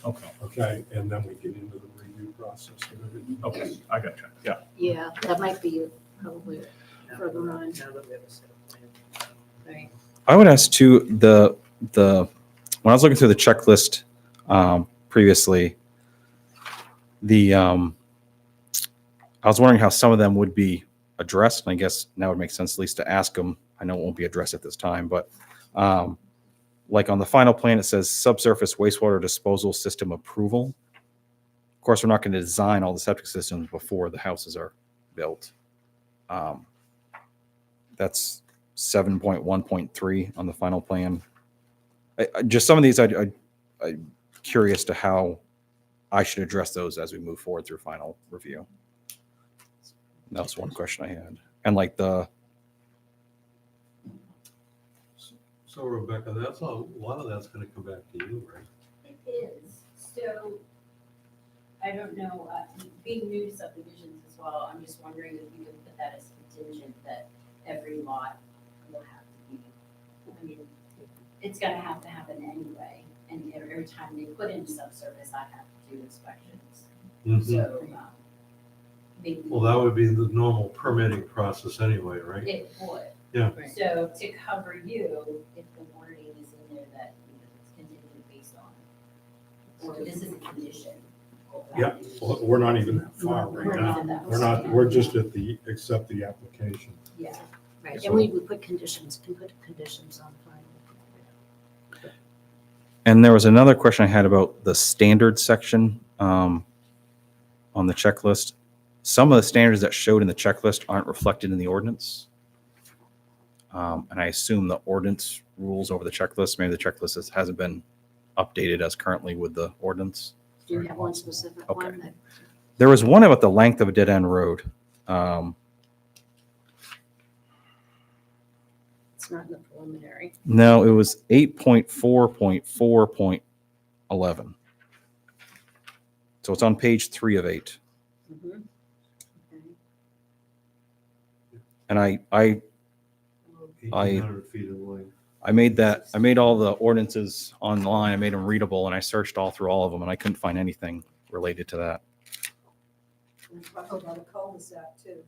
Okay, okay? And then we get into the review process and everything. okay, I got you, yeah. yeah, that might be probably further on, Now that we have a set of plans. right? I would ask too, when I was looking through the checklist previously, I was wondering how some of them would be addressed, and I guess now it would make sense at least to ask them. I know it won't be addressed at this time, but like on the final plan, it says subsurface wastewater disposal system approval. course, we're not going to design all the septic systems before the houses are built. That's 7.1.3 on the final plan. Just some of these, I'm curious to how I should address those as we move forward through final review. That was one question I had. And like So Rebecca, that's a lot of that's gonna come back to you, right? It is, so, I don't know, being new to subdivisions as well, I'm just wondering if you could put that as contingent that every lot will have to be, I mean, it's gonna have to happen anyway, and every time they put in subsurface, I have to do inspections, so, maybe. Well, that would be the normal permitting process anyway, right? It would. Yeah. Right. So to cover you, if the wording is in there that, it's contingent based on, or this is a condition. Yeah, well, we're not even that far We're right not now. that We're far. not, we're just at the, accept the application. Yeah, Right, So- and we put conditions, can put conditions on final. and there was another question I had about the standard section on the checklist. Some of the standards that showed in the checklist aren't reflected in the ordinance. And I assume the ordinance rules over the checklist. Maybe the checklist hasn't been updated as currently with the ordinance. Do you have one specific Okay. one that? There was one about the length of a dead end road. It's not in the preliminary. No, it was 8.4.4.11. So it's on page 3 of 8. Mhm. Okay. And I 1,800 feet in length. I made all the ordinances online. I made them readable, and I searched all through all of them, and I couldn't find anything related to that. We talked about a cul-de-sac too.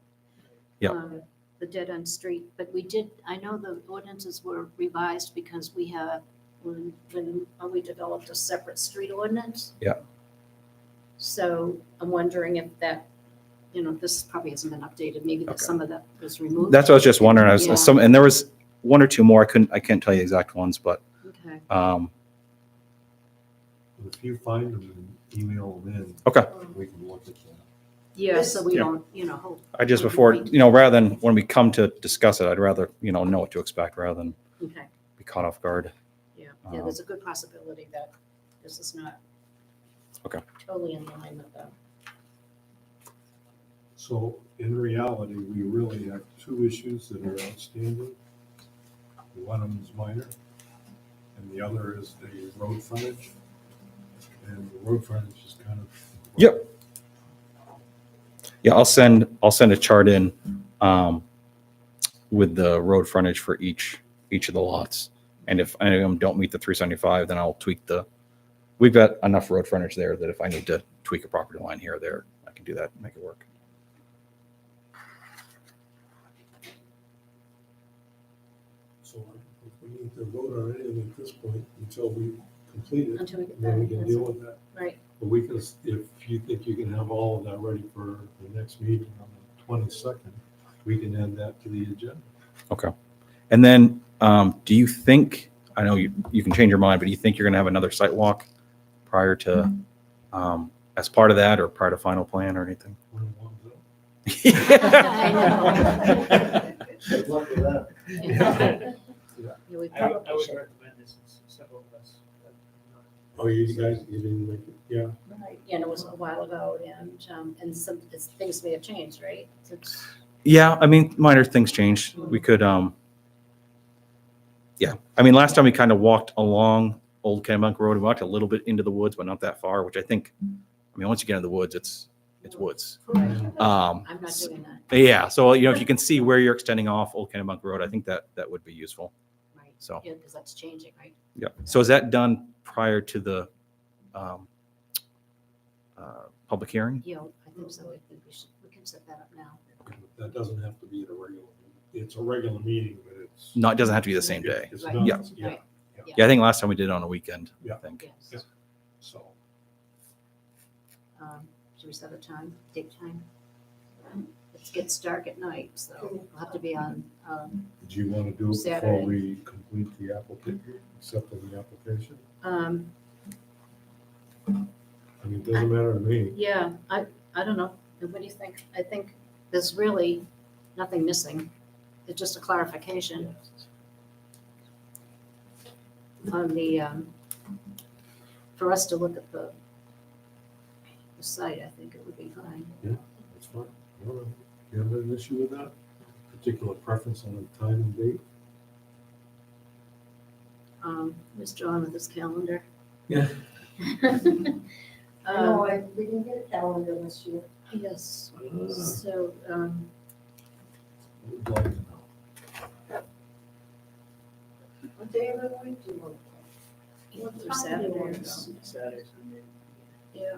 Yep. The dead end street, but I know the ordinances were revised because we have, when we developed a separate street ordinance. Yeah. So I'm wondering if that, this probably hasn't been updated, maybe that Okay. some of that was removed. That's what I was just wondering. Yeah. And there was one or two more. I can't tell you the exact ones, but Okay. If you find them and email them in. Okay. We can look at that. Yeah, so we Yeah. don't, hold. I just before, rather than when we come to discuss it, I'd rather, know what to expect rather than Okay, be caught off guard. yeah, there's a good possibility that this is not. Okay. Totally in line with the. So in reality, we really have two issues that are outstanding. One of them is minor, and the other is the road frontage. And the road frontage is kind of. Yep. Yeah, I'll send a chart in with the road frontage for each of the lots. And if any of them don't meet the 375, then I'll tweak we've got enough road frontage there that if I need to tweak a property line here or there, I can do that and make it work. So if we need to vote on anything at this point until we complete it, Until we get then we that. can deal with that. Right, But we can, if you think you can have all of that ready for the next meeting on the 22nd, we can add that to the agenda. Okay. And then do you think, I know you can change your mind, but do you think you're going to have another site walk prior to, as part of that or prior to final plan or anything? When it warms up. I know. Good luck with that. Yeah, we I probably would should. recommend this, several of us. Oh, you guys, you didn't make it, yeah. Right, yeah, and it was a while ago, and some things may have changed, right? Yeah, I mean, minor things changed. We could, yeah. I mean, last time we kind of walked along Old Kennebunk Road, we walked a little bit into the woods, but not that far, which I think, once you get into the woods, it's woods. Right. Um, I'm not doing that, Yeah, so, if you can see where you're extending off Old Kennebunk Road, I think that would be useful. right? So. Yeah, because that's changing, right? Yeah. So is that done prior to the public hearing? Yeah, I think so. I think we can set that up now. That doesn't have to be at a regular, it's a regular meeting, but it's. No, it doesn't have to be the same day. It's Right. not, Yeah. yeah, Right, Yeah, I think last time we did it on a weekend, I Yeah. think. yes. so. Should we set a date time? It gets dark at night, so we'll have to be on, Do you want to do it before Saturday. we complete the application, accepting the application? um, I I mean, it doesn't matter to me. Yeah, I don't know. What do you think? I think there's really nothing missing. It's just a clarification on the, for us to look at the site, I think it would be fine. That's fine. I don't know. You have an issue with that? Particular preference on the time and date? Ms. John with his calendar. Yeah. I know, we didn't get a calendar this year. Yes, I so, would like to know. What day of the week do you want? either Saturday or Sunday. Saturday, Sunday. Yeah,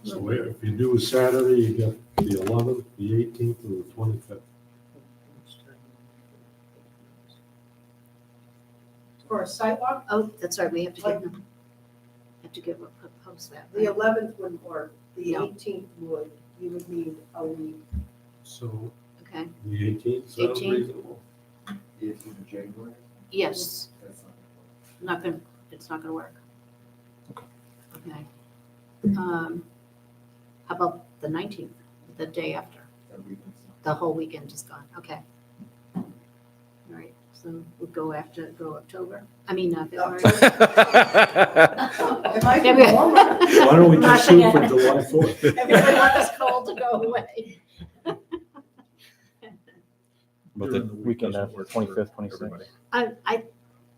So wait, if you do a Saturday, you got the 11th, the 18th, and the 25th. For a sidewalk, oh, that's right, we have to give them, post that. the right? 11th wouldn't work, the No. 18th would, you would need a week. So Okay, the 18th sounds 18th. reasonable. The 18th of January? yes, That's not. not gonna, it's not gonna work. Okay. Okay. How about the 19th, the day after? That weekend's not. The whole weekend is gone, okay. All right, so we'll go October, February. It might be February. warmer. Why don't we just shoot for Nothing. July 4th? Everybody wants this cold to go away. But the During the week weekend doesn't after, work for 25th, 26th. everybody.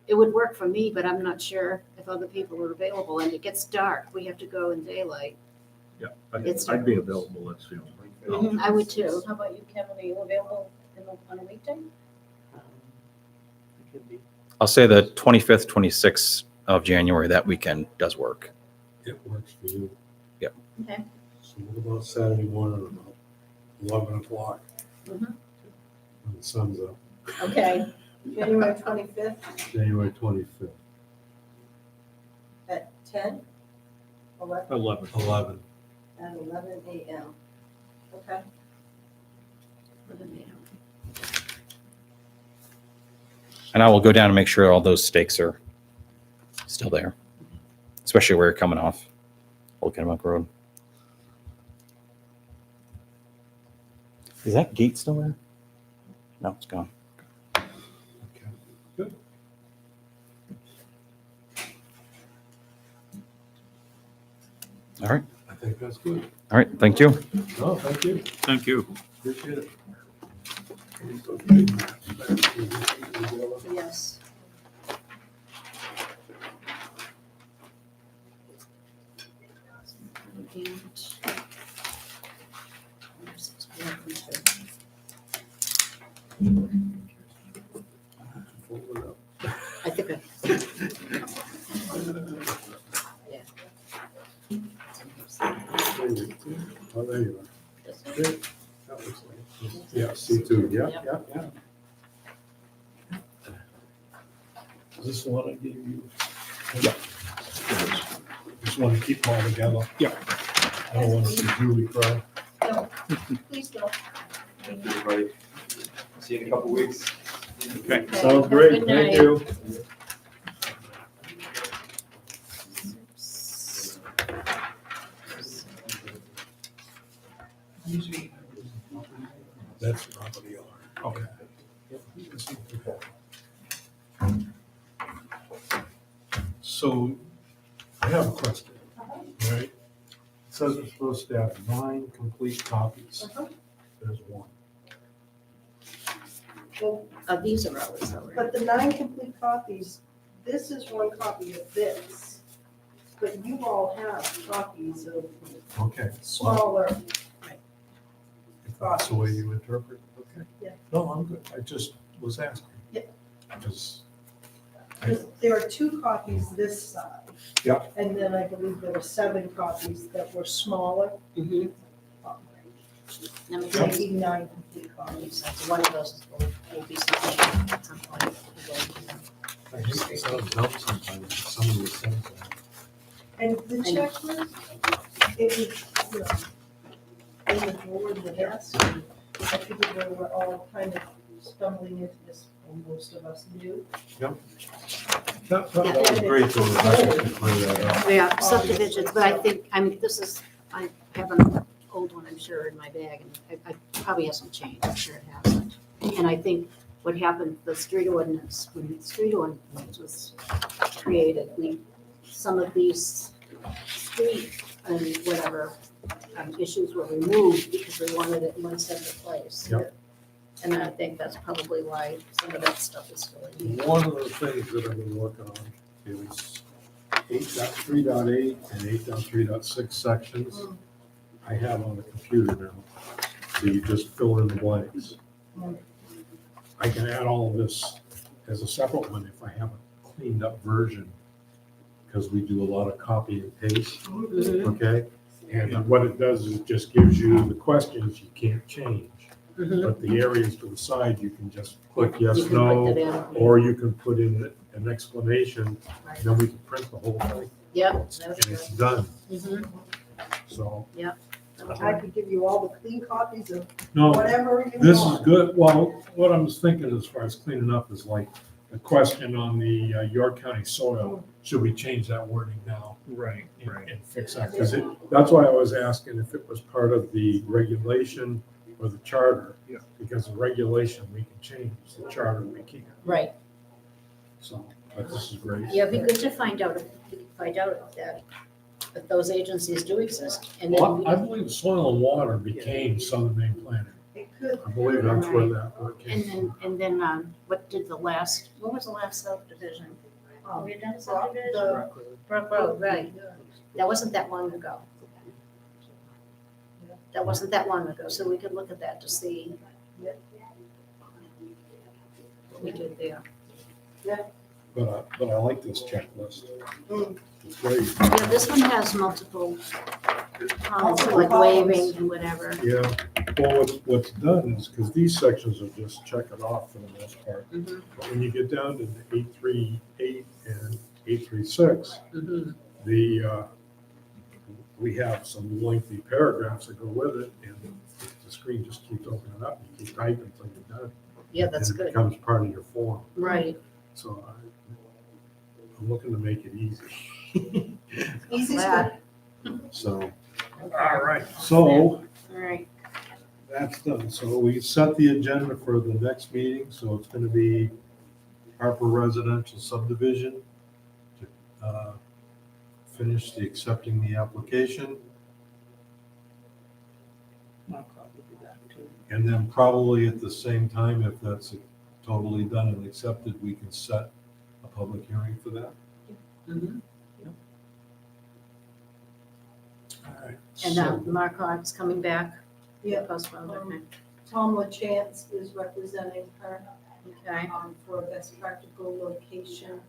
It would work for me, but I'm not sure if other people are available, and it gets dark, we have to go in daylight. Yeah, It's- I'd be available, that's the only. I would too. How about you, Kevin, are you available on a weekday? It could be. I'll say the 25th, 26th of January, that weekend does work. It works for you. Okay. So what about Saturday morning about 11 o'clock? Mhm. When the sun's up, Okay, January 25th January 25th, at 10, 11, 11. 11. at 11 a.m. Okay, And I will go down and make sure all those stakes are still there, especially where you're coming off Old Kennebuck Road. Is that gate still there? No, it's gone. Okay, good. All right. I think that's good. All right. Thank you. No, thank you. Thank you. Appreciate it. yes. I think I. Oh, there you are. Good. That looks like it. Yeah, C2, yeah, yeah, yeah. Is this the one I gave you? Yeah. Just want to keep them all together. Yeah. I don't want to see Julie cry. no, please don't. Thank you, everybody. See you in a couple weeks. Okay. Sounds Have a great, good thank night. you. That's property owner. Okay. So I have a question, all right? It says we're supposed to have 9 complete copies. Uh-huh. There's 1. Well, These are always over. but the 9 complete copies, this is one copy of this. But you all have copies of Okay. smaller, If that's the way you interpret, okay. Yeah. No, I'm good. I just was asking. Yeah. Because, there are 2 copies this side. Yeah. And then I believe there were 7 copies that were smaller. Mhm. Let me Maybe see. 9 complete copies. One of those will be something at some point. I hate to sound dumb sometimes, some of the things. And the I know. checklist, it was, you know, in the drawer of the desk. I figured we were all kind of stumbling into this, and most of us knew. Yep. That was great that Rebecca could clear that up. Yeah, subdivisions, but I think, I have an old one, I'm sure, in my bag, and I probably hasn't changed, I'm sure it hasn't. And I think what happened, the street ordinance, when the street ordinance was created, some of these street and whatever issues were removed because we wanted it in one separate place. Yep. And I think that's probably why some of that stuff is still in here. One of the things that I've been working on is 8.3.8 and 8.3.6 sections. I have on the computer now, so you just fill in the blanks. I can add all of this as a separate one if I have a cleaned up version, because we do a lot of copy and paste, okay? And what it does is it just gives you the questions you can't change. Mhm. But the areas to the side, you can just click yes, You can no, put it in. or you can put in an explanation, Right. and then we can print the whole thing, Yep, and that was it's done. good. Mhm. So, I could give you all the clean copies of no, whatever you want. this is good. Well, what I was thinking as far as cleaning up is like the question on the York County soil, should we change that wording now Right, and fix that? Because that's why I was asking if it was part of the regulation or the charter. Yeah. Because the regulation we can change, the charter we can't. Right, So, but this is great. yeah, it'd be good to find out if those agencies do exist. And then, Well, I believe soil and water became Southern Maine Planning. It could, I believe that's where that word came from. and then, what was the last subdivision? Oh, we had done a subdivision? the, Brook Road, right. That wasn't that long ago. That wasn't that long ago, so we could look at that to see what we did there. But I like this checklist. Mm. It's great. Yeah, this one has multiple columns, like waiving and whatever. Yeah, well, what's done is, because these sections are just check it off for the most part. Mhm, But when you get down to the 8.3.8 and 8.3.6, mhm. we have some lengthy paragraphs that go with it, and the screen just keeps opening up, and you keep typing until you're done. Yeah, that's And it good. becomes part of your form. Right. So I'm looking to make it easy. easy Glad. stuff. So, All right. so All right. that's done. So we set the agenda for the next meeting, so it's gonna be Harper Residential Subdivision to finish the accepting the application, My copy would be that too. And then probably at the same time, if that's totally done and accepted, we can set a public hearing for that. Mhm. All right. And so- Marquardt's coming back? Yeah. Postponed, okay. Tom LaChance is representing her Okay. for best practical location.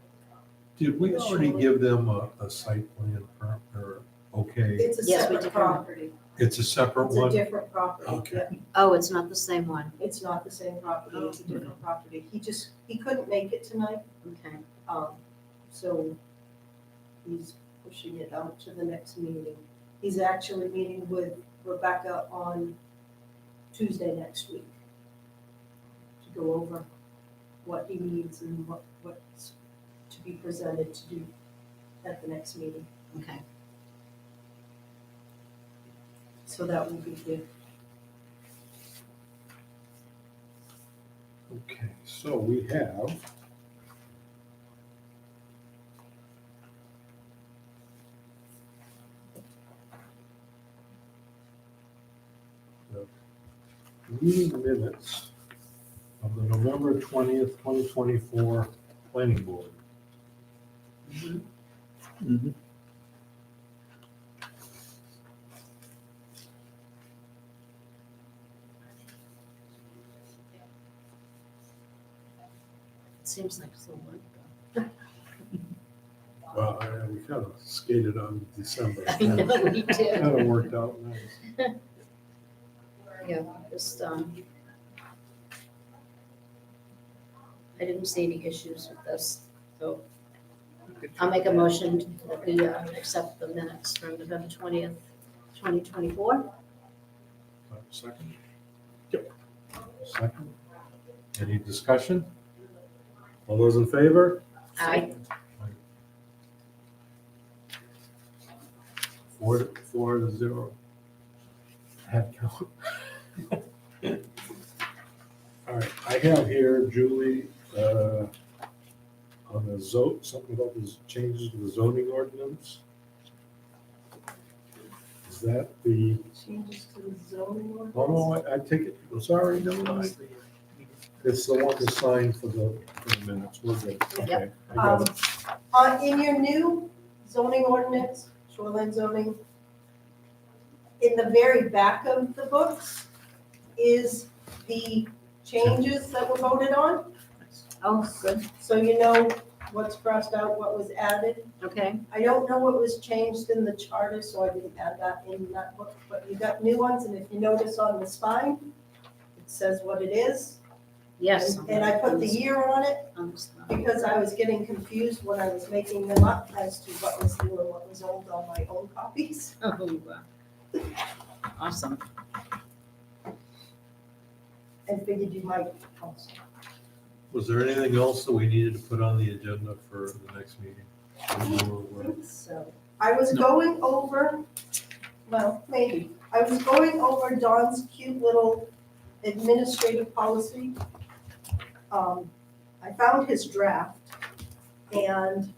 Did we already give them a site plan or, okay, It's a Yes, we separate did. property. it's a separate It's a one? different property. Okay. yeah. Oh, it's not the same one. It's not the same property, it's a different property. He couldn't make it tonight, Okay. so he's pushing it out to the next meeting. He's actually meeting with Rebecca on Tuesday next week to go over what he needs and what's to be presented to do at the next meeting. Okay. So that will be good. Okay, so we have the meeting minutes of the November 20th, 2024 planning board. Mhm. It seems like so long ago. Well, we kind of skated on December. I know we did. Kind of worked out nice. Yeah, just, I didn't see any issues with this, so I'll make a motion that we accept the minutes from November 20th, 2024. Second? Yep. Second. Any discussion? All those in favor? Aye. 4 to 0. Head count. All right, I have here Julie, on the something about the changes to the zoning ordinance. Is that the, Changes to the zoning ordinance. oh, no, I take it, I'm sorry, never mind. It's the one to sign for the minutes, we're good, okay. I got it. In your new zoning ordinance, shoreline zoning, in the very back of the books is the changes that were voted on. Oh, good, So you know what's crossed out, what was added. okay. I don't know what was changed in the charter, so I didn't add that in that book, but you got new ones, and if you notice on the spine, it says what it is. Yes. And I put the year on it because I was getting confused when I was making them up as to what was new and what was old on my own copies. Oh, awesome. And figured you might also. Was there anything else that we needed to put on the agenda for the next meeting? So I was going over, well, maybe, I was going over Don's cute little administrative policy. I found his draft and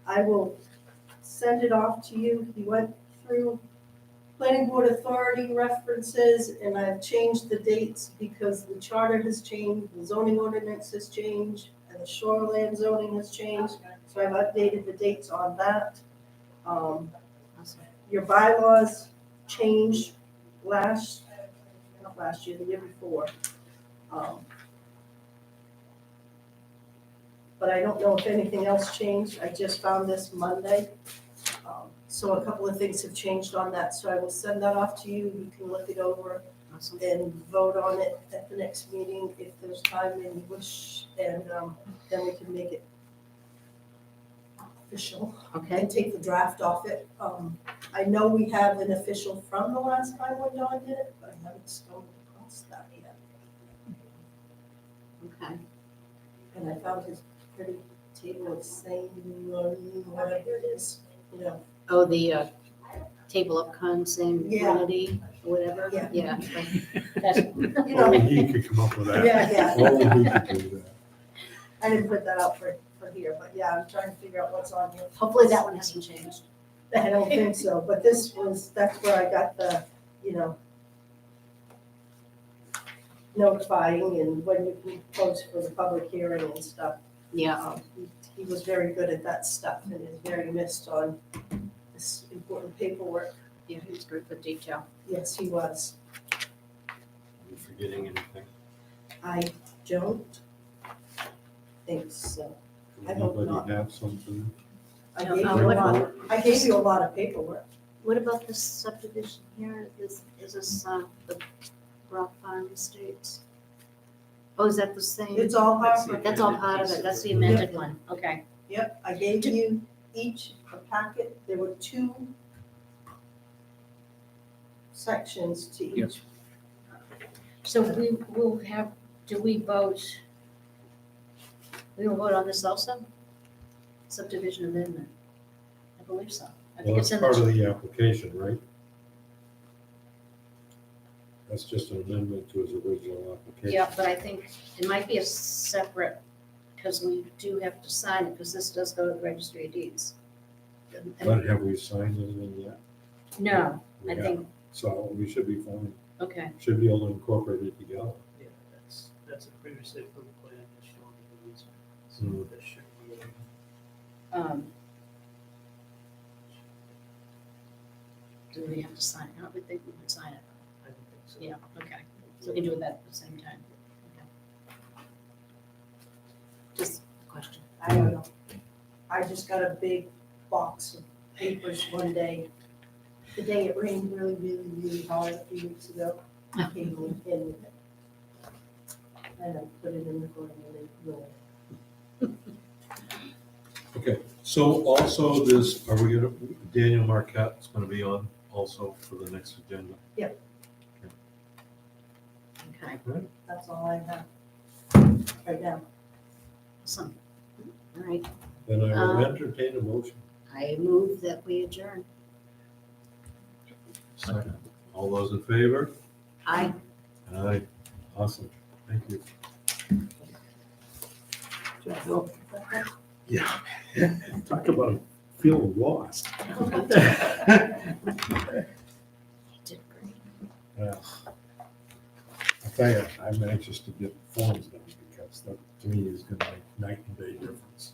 I will send it off to you. He went through planning board authority references and I've changed the dates because the charter has changed, the zoning ordinance has changed, and the shoreland zoning has changed. So I've updated the dates on that. Your bylaws changed not last year, the year before. But I don't know if anything else changed. I just found this Monday. So a couple of things have changed on that, so I will send that off to you. You can look it over Awesome. and vote on it at the next meeting if there's time and you wish, and then we can make it official Okay, and take the draft off it. I know we have an official from the last time when Don did it, but I haven't stumbled across that yet. okay. And I found his pretty table of saying, whatever it is, you know. Oh, the table of consanguinity, or whatever? Yeah. Yeah. That's- You know, Only he could come up with that. yeah. Only he could do that. I didn't put that out for here, but yeah, I'm trying to figure out what's on here. Hopefully that one hasn't changed. I don't think so, but that's where I got the, notifying and when you can post for the public hearing and stuff. Yeah, He was very good at that stuff and is very missed on this important paperwork. yeah, he's good for detail. Yes, he was. Are you forgetting anything? I don't think so. I hope not. Anybody have something? I No, gave no, you a what- lot, I gave you a lot of paperwork. What about this subdivision here? Is this the Rock Farm Estates? Oh, is that the same? It's all Hartford. That's all part of it. That's the amended one. Okay. Yep, I gave you each a packet. There were 2 sections to each. So we will have, do we vote? We will vote on this also? Subdivision amendment? I believe so. I Well, think it's it's in part of the, the application, right? That's just an amendment to his original application. yeah, but I think it might be a separate, because we do have to sign it, because this does go to the registry of deeds. And- But have we signed anything yet? No, We I haven't. think, So we should be fine. okay, Should be able to incorporate it together. Yeah, that's a previously approved plan that's showing the needs. So Hmm. that should be. do we have to sign it? I would think we would sign it. I don't think so. Yeah, okay. So we can do that at the same time. Okay. Just a question. I don't know. I just got a big box of papers one day. The day it rained really, really, really hard a few weeks ago. I came in with it. And I put it in the corner and then Okay, so also this, are we gonna, Daniel Marquette's gonna be on also for the next agenda? Okay, that's all I have right now. awesome. All right, Then I will Um, entertain a motion. I move that we adjourn. Second. All those in favor? I, Aye. Awesome. Thank you. Yeah. Talk about feeling lost. did great. Yeah. I tell you, I'm anxious to get forms done because that to me is gonna make night and day difference.